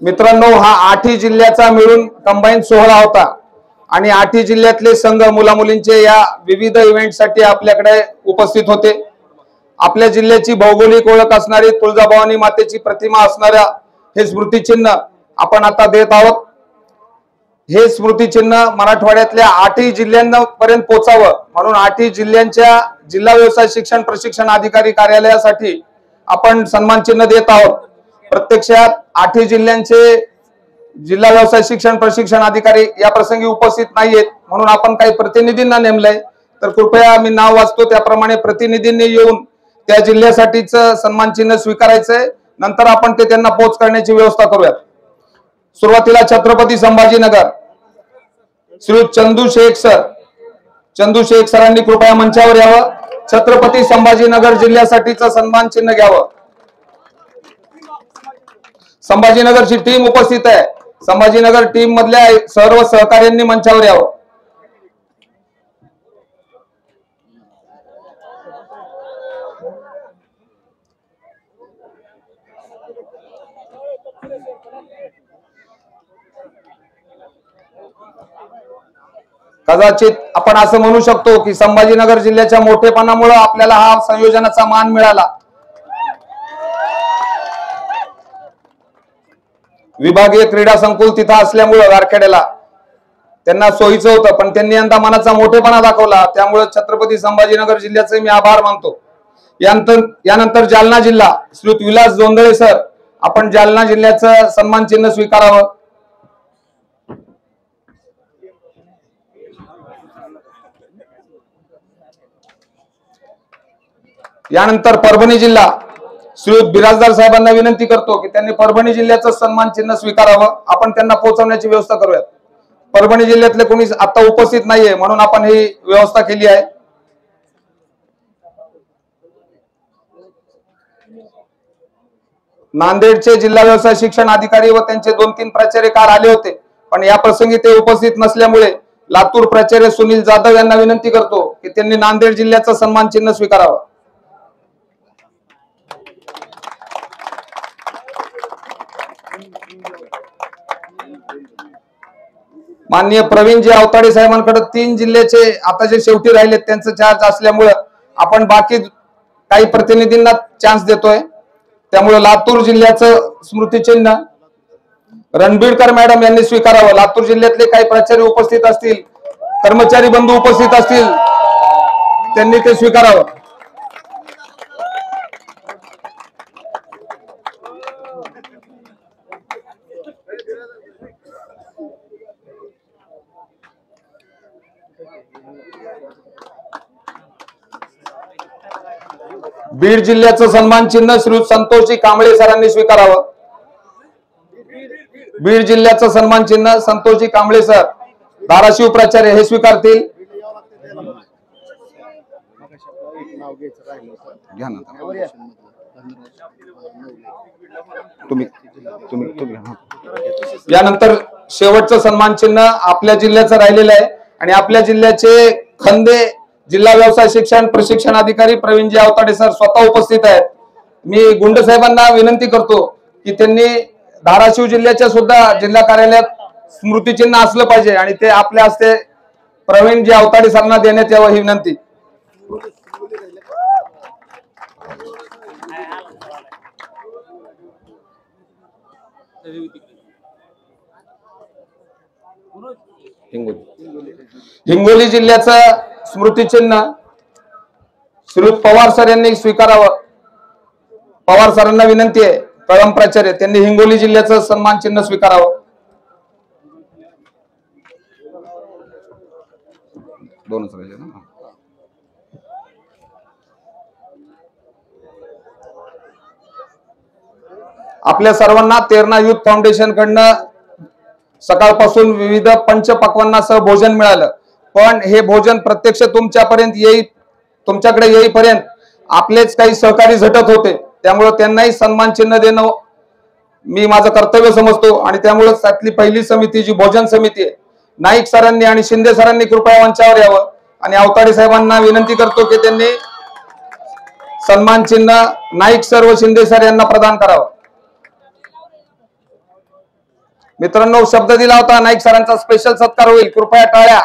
मित्रांनो, हा 8 जिल्ह्याचा मिळून कंबाईन सोहळा होता आणि 8 जिल्ह्यातले संघ मुला मुलींचे या विविध इव्हेंटसाठी आपल्याकडे उपस्थित होते. आपल्या जिल्ह्याची भौगोलिक ओळख असणारी तुळजाभवानी मातेची प्रतिमा असणाऱ्या हे स्मृतिचिन्ह आपण आता देत आहोत. हे स्मृतिचिन्ह मराठवाड्यातल्या 8 जिल्ह्यांपर्यंत पोहोचावं म्हणून 8 जिल्ह्यांच्या जिल्हा व्यवसाय शिक्षण प्रशिक्षण अधिकारी कार्यालयासाठी आपण सन्मान चिन्ह देत आहोत. प्रत्यक्षात 8 जिल्ह्यांचे जिल्हा व्यवसाय शिक्षण प्रशिक्षण अधिकारी या प्रसंगी उपस्थित नाहीयेत म्हणून आपण काही प्रतिनिधींना नेमलंय. तर कृपया मी नाव वाचतो त्याप्रमाणे प्रतिनिधींनी येऊन त्या जिल्ह्यासाठीच सन्मान चिन्ह स्वीकारायचंय. नंतर आपण ते त्यांना पोच करण्याची व्यवस्था करूयात. सुरुवातीला छत्रपती संभाजीनगर श्रीयुत चंदू शेख सरांनी कृपया मंचावर यावं. छत्रपती संभाजीनगर जिल्ह्यासाठीचं सन्मान चिन्ह घ्यावं. संभाजीनगरची टीम उपस्थित आहे. संभाजीनगर टीम मधल्या सर्व सहकार्यांनी मंचावर यावं. कदाचित आपण असं म्हणू शकतो की संभाजीनगर जिल्ह्याच्या मोठेपणामुळे आपल्याला हा संयोजनाचा मान मिळाला. विभागीय क्रीडा संकुल तिथं असल्यामुळं गारखेड्याला त्यांना सोयीचं होतं पण त्यांनी यंदा मनाचा मोठेपणा दाखवला. त्यामुळे छत्रपती संभाजीनगर जिल्ह्याचे मी आभार मानतो. यानंतर जालना जिल्हा श्रीयुत विलास जोंधळे सर आपण जालना जिल्ह्याचं सन्मान चिन्ह स्वीकारावं. यानंतर परभणी जिल्हा श्रीयुत बिराजदार साहेबांना विनंती करतो की त्यांनी परभणी जिल्ह्याचं सन्मान चिन्ह स्वीकारावं. आपण त्यांना पोहोचवण्याची व्यवस्था करूयात. परभणी जिल्ह्यातले कोणी आता उपस्थित नाहीये म्हणून आपण ही व्यवस्था केली आहे. नांदेडचे जिल्हा व्यवसाय शिक्षण अधिकारी व त्यांचे 2-3 प्राचार्य काल आले होते पण या प्रसंगी ते उपस्थित नसल्यामुळे लातूर प्राचार्य सुनील जाधव यांना विनंती करतो की त्यांनी नांदेड जिल्ह्याचं सन्मान चिन्ह स्वीकारावं. माननीय प्रवीणजी आवताडे साहेबांकडे 3 जिल्ह्याचे आता जे शेवटी राहिलेत त्यांचं चार्ज असल्यामुळे आपण बाकी काही प्रतिनिधींना चान्स देतोय. त्यामुळे लातूर जिल्ह्याचं स्मृतिचिन्ह रणबीरकर मॅडम यांनी स्वीकारावं. लातूर जिल्ह्यातले काही प्राचार्य उपस्थित असतील कर्मचारी बंधू उपस्थित असतील त्यांनी ते स्वीकारावं. बीड जिल्ह्याचं सन्मान चिन्ह श्री संतोषजी कांबळे सरांनी स्वीकारावं. बीड जिल्ह्याचं सन्मान चिन्ह संतोषजी कांबळे सर, धाराशिव प्राचार्य हे स्वीकारतील. घ्या ना तुम्ही. यानंतर शेवटचं सन्मान चिन्ह आपल्या जिल्ह्याचं राहिलेलं आहे आणि आपल्या जिल्ह्याचे खंदे जिल्हा व्यवसाय शिक्षण प्रशिक्षण अधिकारी प्रवीणजी आवताडे सर स्वतः उपस्थित आहेत. मी गुंड साहेबांना विनंती करतो की त्यांनी धाराशिव जिल्ह्याच्या सुद्धा जिल्हा कार्यालयात स्मृतिचिन्ह असलं पाहिजे आणि ते आपल्या हस्ते प्रवीणजी आवताडे सरांना देण्यात यावं ही विनंती. हिंगोली जिल्ह्याचं स्मृतिचिन्ह श्री पवार सर यांनी स्वीकारावं. पवार सरांना विनंती आहे, कळम प्राचार्य, त्यांनी हिंगोली जिल्ह्याचं सन्मान चिन्ह स्वीकारावं. दोनच राहिले ना. आपल्या सर्वांना तेरणा युथ फाउंडेशन कडनं सकाळपासून विविध पंचपक्वान्नासह भोजन मिळालं, पण हे भोजन प्रत्यक्ष तुमच्याकडे येईपर्यंत आपलेच काही सहकारी झटत होते. त्यामुळे त्यांनाही सन्मान चिन्ह देणं मी माझं कर्तव्य समजतो आणि त्यामुळे त्यातली पहिली समिती जी भोजन समिती आहे, नाईक सरांनी आणि शिंदे सरांनी कृपया मंचावर यावं आणि आवताडे साहेबांना विनंती करतो की त्यांनी सन्मान चिन्ह नाईक सर व शिंदे सर यांना प्रदान करावं. मित्रांनो, शब्द दिला होता नाईक सरांचा स्पेशल सत्कार होईल, कृपया टाळ्या.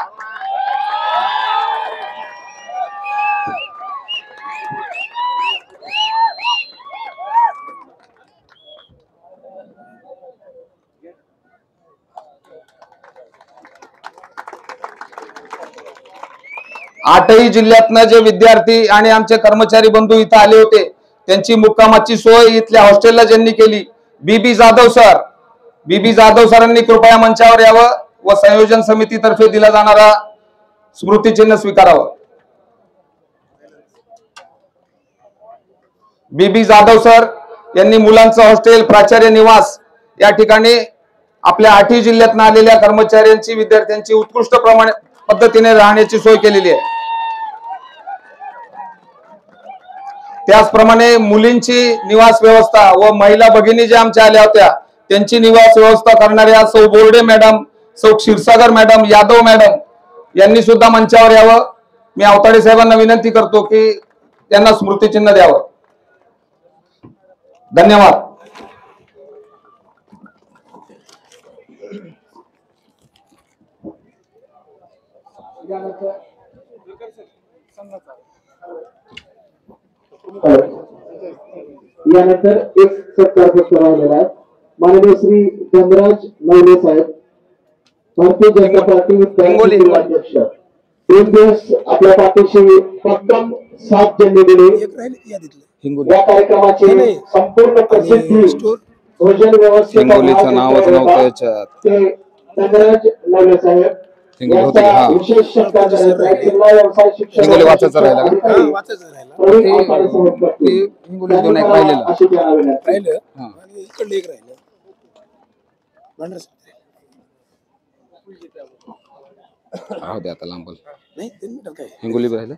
आठही जिल्ह्यातनं जे विद्यार्थी आणि आमचे कर्मचारी बंधू इथं आले होते त्यांची मुक्कामाची सोय इथल्या हॉस्टेलला ज्यांनी केली, बीबी जाधव सरांनी कृपया मंचावर यावं व संयोजन समितीतर्फे दिला जाणारा स्मृतिचिन्ह स्वीकारावं. बीबी जाधव सर यांनी मुलांचं हॉस्टेल प्राचार्य निवास या ठिकाणी आपल्या 8 जिल्ह्यातून आलेल्या कर्मचाऱ्यांची विद्यार्थ्यांची उत्कृष्ट पद्धतीने राहण्याची सोय केलेली आहे. त्याचप्रमाणे मुलींची निवास व्यवस्था व महिला भगिनी ज्या आमच्या आल्या होत्या त्यांची निवास व्यवस्था करणाऱ्या सौ बोर्डे मॅडम, सौ क्षीरसागर मॅडम, यादव मॅडम यांनी सुद्धा मंचावर यावं. मी आवताडे साहेबांना विनंती करतो की त्यांना स्मृतिचिन्ह द्यावं. धन्यवाद. यानंतर एक सत्कार राहिलेला आहे. माननीय श्री धनराज नवले साहेब, भारतीय जनता पार्टी अध्यक्ष, 3 दिवस आपल्या पाठीशी भक्कम साथ ज्यांनी दिली, या कार्यक्रमाची संपूर्ण प्रसिद्धी भोजन व्यवस्थेचं नावच नव्हतं याच्यात, ते धनराज नवले साहेब विशेष शब्दात जिल्हा व्यवसाय शिक्षण आता लांब हिंगोली राहिलं.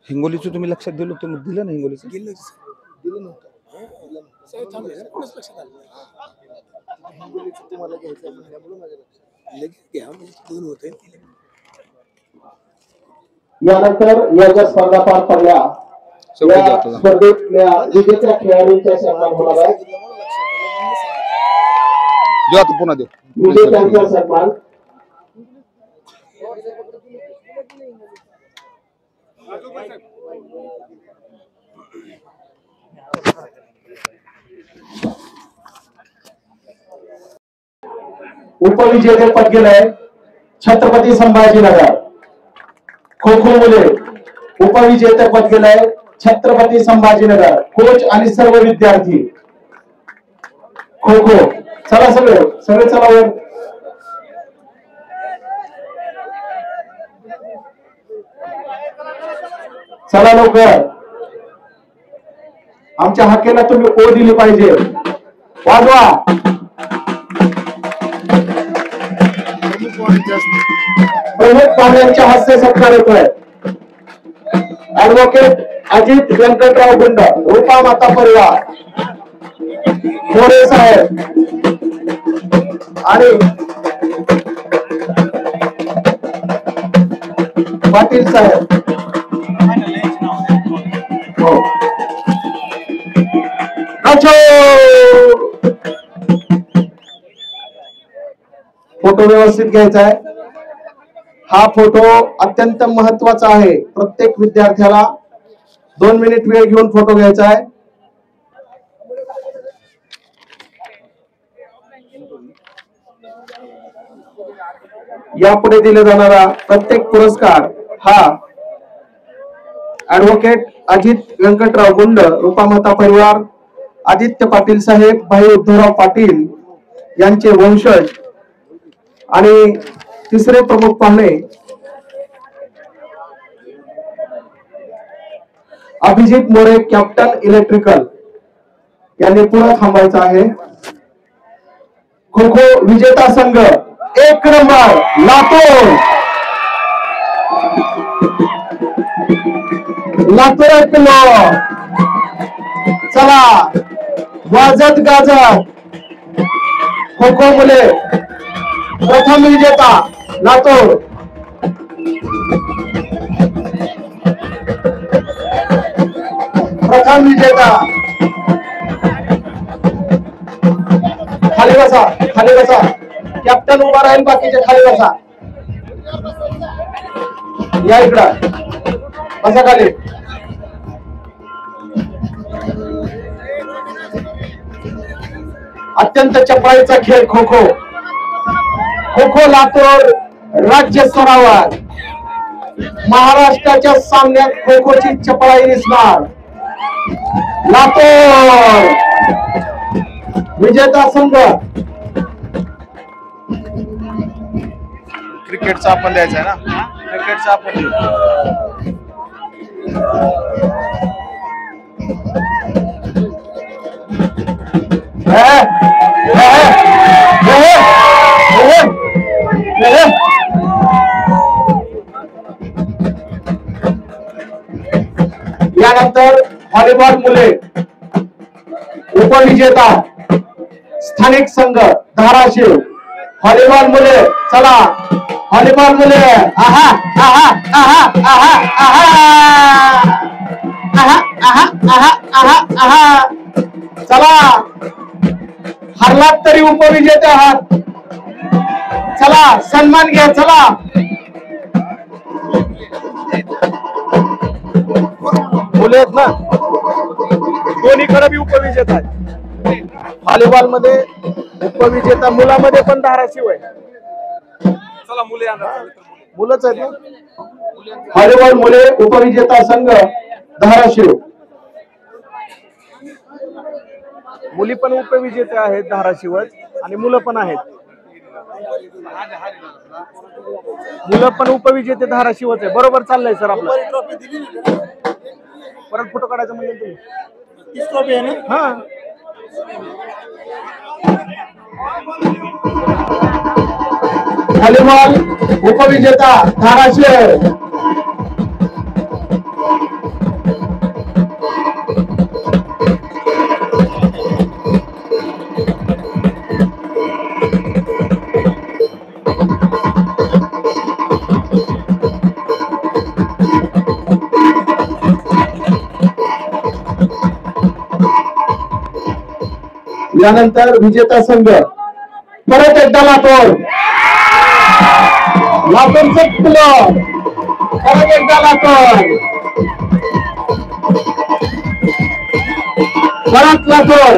हिंगोलीचं तुम्ही लक्षात दिलं ना? हिंगोलीचं दिलं नव्हतं. यानंतर याच्या स्पर्धा पार पडल्या, स्पर्धेतल्या विजेत्या खेळाडूंचा सन्मान होणार आहे. पुन्हा देऊ विजेत्यांचा सन्मान उपविजेते पद गेलंय छत्रपती संभाजीनगर. खो खो मुले उपविजेते पद गेलंय छत्रपती संभाजीनगर. कोच आणि सर्व विद्यार्थी खो खो, चला सगळे चला वर. चला लवकर, आमच्या हाकेला तुम्ही ओ दिली पाहिजे. वाजवा. प्रमुख पाहुण्यांच्या हस्ते सत्कार होतोय. ऍडव्होकेट अजित व्यंकटराव गुंड, रूपा माता परिवार, मोरे साहेब आणि पाटील साहेब. हो. फोटो व्यवस्थित घ्यायचा आहे. हा फोटो अत्यंत महत्वाचा आहे. प्रत्येक विद्यार्थ्याला 2 मिनिट वेळ घेऊन फोटो घ्यायचा आहे. यापुढे दिला जाणारा प्रत्येक पुरस्कार हा ऍडव्होकेट अजित व्यंकटराव गुंड, रूपामाता परिवार, आदित्य पाटील साहेब, भाई उद्धवराव पाटील यांचे वंशज आणि तिसरे प्रमुख पाहुणे अभिजित मोरे, कॅप्टन इलेक्ट्रिकल यांनी पुढे थांबायचं आहे. खो खो विजेता संघ 1 नंबर लातूर. लातूर किल्लो. चला वाजत गाजत खो खो मुले प्रथम विजेता लातूर. प्रथम विजेता. खाली बसा, खाली बसा. कॅप्टन उभा राहील, बाकीचे खाली बसा. या इकडं बसा खाली. अत्यंत चपळाईचा खेळ खो खो. खो खो लातूर राज्य स्तरावर महाराष्ट्राच्या सामन्यात खो खोची चपळाई दिसणार. लातूर विजेता संघ. क्रिकेटचा आपण द्यायचा आहे ना, क्रिकेटचा आपण यानंतर व्हॉलीबॉल मुले उपविजेता स्थानिक संघ धाराशिव. व्हॉलीबॉल मुले चला. व्हॉलीबॉल मुले. आहा आहा आहा आहा आहा आहा आहा आहा आहा. चला, हरलात तरी उपविजेते आहात. चला सन्मान घ्या. चला मुले आहेत ना, दोन्हीकडे बी उपविजेता आहेत. व्हॉलीबॉल मध्ये उपविजेता मुलामध्ये पण धाराशिव आहे. चला मुले मुलंच आहेत ना. व्हॉलीबॉल मुले उपविजेता संघ धाराशिव. मुली पण उपविजेते आहेत धाराशिवच आणि मुलं पण आहेत. मुलं पण उपविजेते धाराशिवच आहे. बरोबर चाललंय सर आपलं. परत फोटो काढायचा म्हणजे तुम्ही. हा व्हॉलीबॉल उपविजेता धाराशिव. यानंतर विजेता संघ परत एकदा लातूर. लातूरचं किल्लो. परत एकदा लातूर. परत लातूर.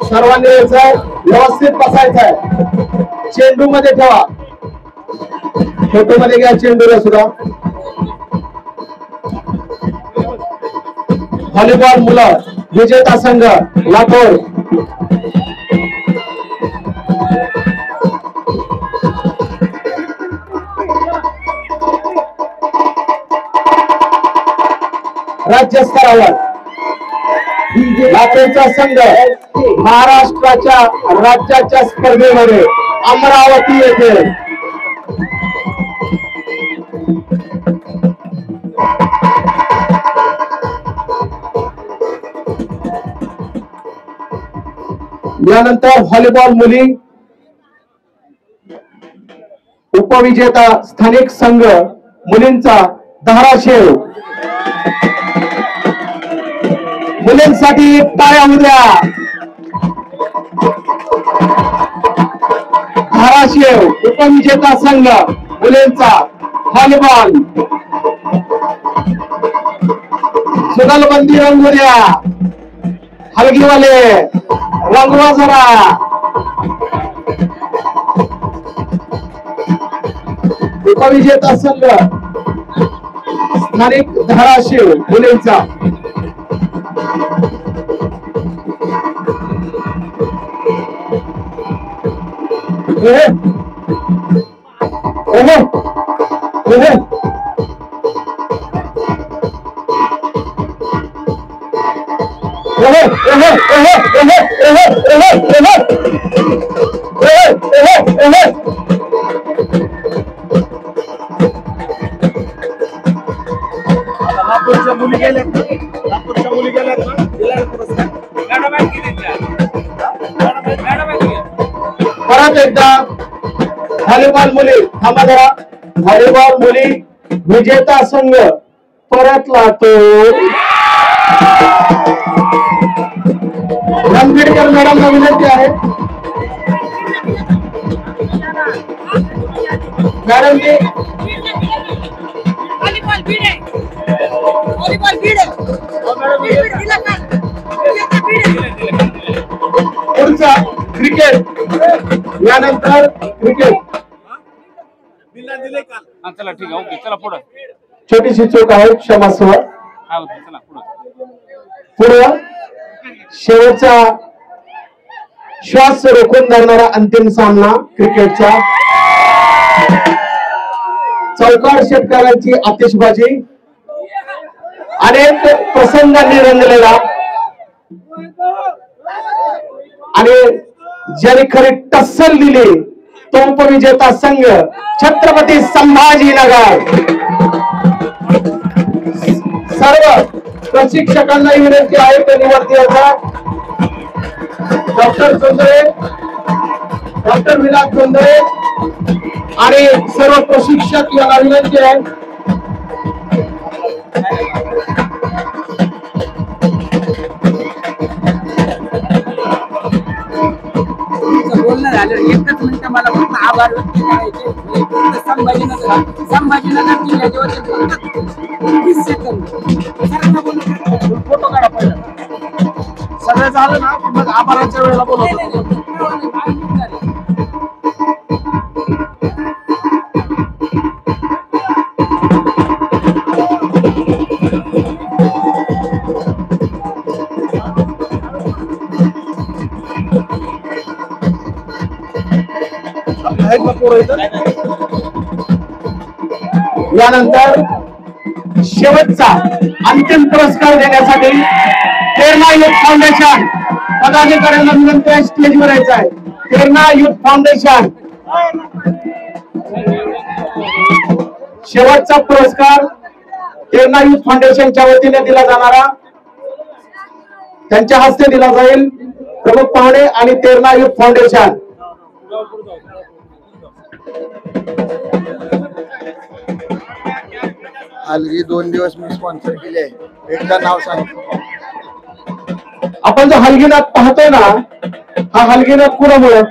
सर्वांनी व्यवस्थित बसायचं आहे. चेंडू मध्ये ठेवा. फोटो मध्ये घ्या चेंडूला सुद्धा. व्हॉलीबॉल मुलं विजेता संघ लातूर राज्यस्तरावर लातूरचा संघ महाराष्ट्राच्या राज्याच्या स्पर्धेमध्ये अमरावती येथे यानंतर व्हॉलीबॉल मुली उपविजेता स्थानिक संघ मुलींचा धाराशिव मुलींसाठी टाळ्या उद्या धाराशिव उपविजेता संघ मुलींचा व्हॉलीबॉल सुगलबंदी रंग उद्या हलगीवाले रंगवा जरा उपविजेता संघ स्थानिक धाराशिव मुलींचा नागपूरच्या मुली गेल्यात ना दिला पुरस्कार परत एकदा व्हॉलीबॉल मुली थांबा जरा व्हॉलीबॉल मुली विजेता संघ परत लातूर रणबीरकर मॅडमला विनंती आहे मॅडम जी पुढचा क्रिकेट यानंतर क्रिकेट चला ठीक आहे ओके चला पुढे छोटीशी चूक आहे क्षमस्व चला पुढे शेवटचा श्वास रोखून धरणारा अंतिम सामना क्रिकेटचा चौकार षटकारांची आतिषबाजी अनेक प्रसंगांनी रंगलेला आणि ज्याने खरी टस्सल दिली तो उपविजेता संघ छत्रपती संभाजीनगर सर्व प्रशिक्षकांना विनंती आहे त्यांनी वरती याचा डॉक्टर चंद्रे डॉक्टर विलास चंद्रे आणि सर्व प्रशिक्षक यांना विनंती आहे बोलणं झालं एकच मिनिट मला फक्त आभार व्यक्त करायचे संभाजीनगर जिल्ह्याचे होते 30 सेकंद फोटो काढा पहिला सगळं झालं ना की मग आभाराच्या वेळेला बोलवतो यानंतर शेवटचा अंतिम पुरस्कार देण्यासाठी प्रेरणा युथ फाउंडेशन पदाधिकाऱ्यांना विनंती आहे स्टेजवर यायचं आहे प्रेरणा युथ फाउंडेशन शेवटचा पुरस्कार प्रेरणा युथ फाउंडेशनच्या वतीने दिला जाणारा त्यांच्या हस्ते दिला जाईल प्रमुख पाहुणे आणि प्रेरणा युथ फाउंडेशन हलगी 2 दिवस मी स्पॉन्सर केले एकदा नाव सांगतो आपण जो हलगीनाथ पाहतोय ना हा हलगीनाथ कुणामुळे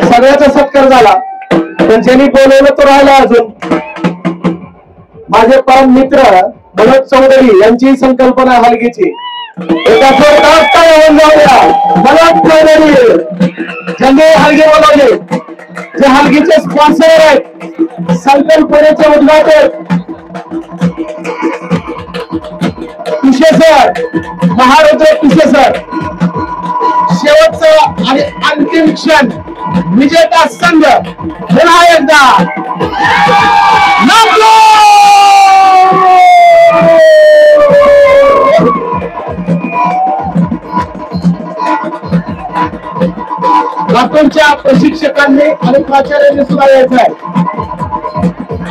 सगळ्याचा सत्कार झाला पण ज्यांनी बोलवलं तो राहिला अजून माझे परम मित्र मनोज चौधरी यांची संकल्पना आहे हलगीची एका जोरदार होऊन जाऊया मनोज चौधरी ज्यांनी हलगी बोलवले जे हलगीचे स्पॉन्सर आहेत संकल्पनेचे उद्घाटक पिशे सर, महारुद्र पिशे सर, शेवटचं आणि अंतिम क्षण विजेता संघ पुन्हा एकदा लातूरच्या प्रशिक्षकांनी आणि प्राचार्यांनी सुद्धा यायचं आहे.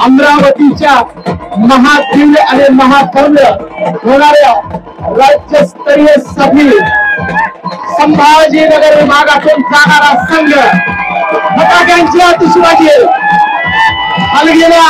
अमरावतीच्या महादिव्य आणि महाभव्य होणाऱ्या राज्यस्तरीय सभी संभाजीनगर विभागातून जाणारा संघ फटाक्यांची आतिषबाजी हलगीला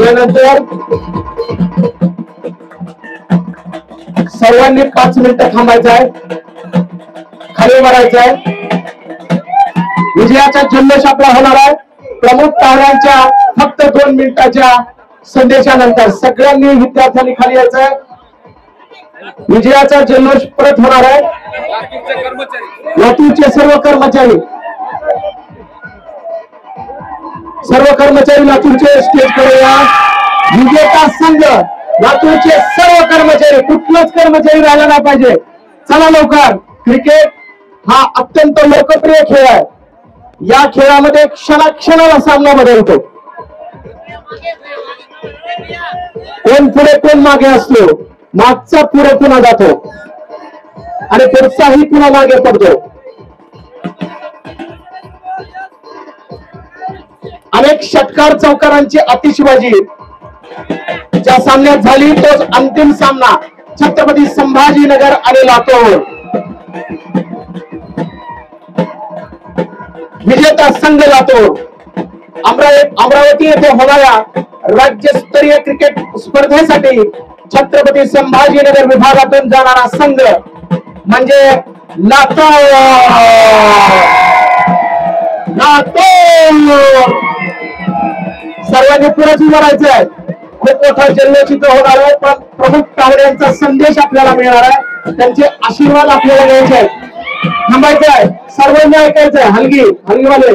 यानंतर सर्वांनी 5 मिनिटं थांबायचं आहे, खाली भरायचं आहे. विजयाचा जल्लोष आपला होणार आहे. प्रमुख पाहुण्यांच्या फक्त 2 मिनिटाच्या संदेशानंतर सगळ्यांनी विद्यार्थ्यांनी खाली यायचं आहे. विजयाचा जल्लोष परत होणार आहे. लातूरचे सर्व कर्मचारी लातूरचे स्टेजकडे या. विजेता संघ लातूरचे सर्व कर्मचारी, कुठलाच कर्मचारी राहिला नाही पाहिजे. चला लवकर. क्रिकेट हा अत्यंत लोकप्रिय खेळ आहे. या खेळामध्ये क्षणाक्षणाला सामना बदलतो. कोण पुढे कोण मागे असतो, मागचा पुढे पुन्हा जातो आणि पुढचाही पुन्हा मागे पडतो. अनेक षटकार चौकारांची आतिषबाजी ज्या सामन्यात झाली तोच अंतिम सामना छत्रपती संभाजीनगर आणि लातूर. विजेता संघ लातूर. अमरावती येथे होणाऱ्या राज्यस्तरीय क्रिकेट स्पर्धेसाठी छत्रपती संभाजीनगर विभागातून जाणारा संघ म्हणजे लातूर. सर्वांनी पुढेच उभं राहायचं आहे. खूप मोठा जल्लोष इथं होणार आहे, पण प्रमुख पाहुण्यांचा संदेश आपल्याला मिळणार आहे. त्यांचे आशीर्वाद आपल्याला घ्यायचे आहेत. थांबायचं आहे, सर्वांनी ऐकायचं आहे. हलगीवाले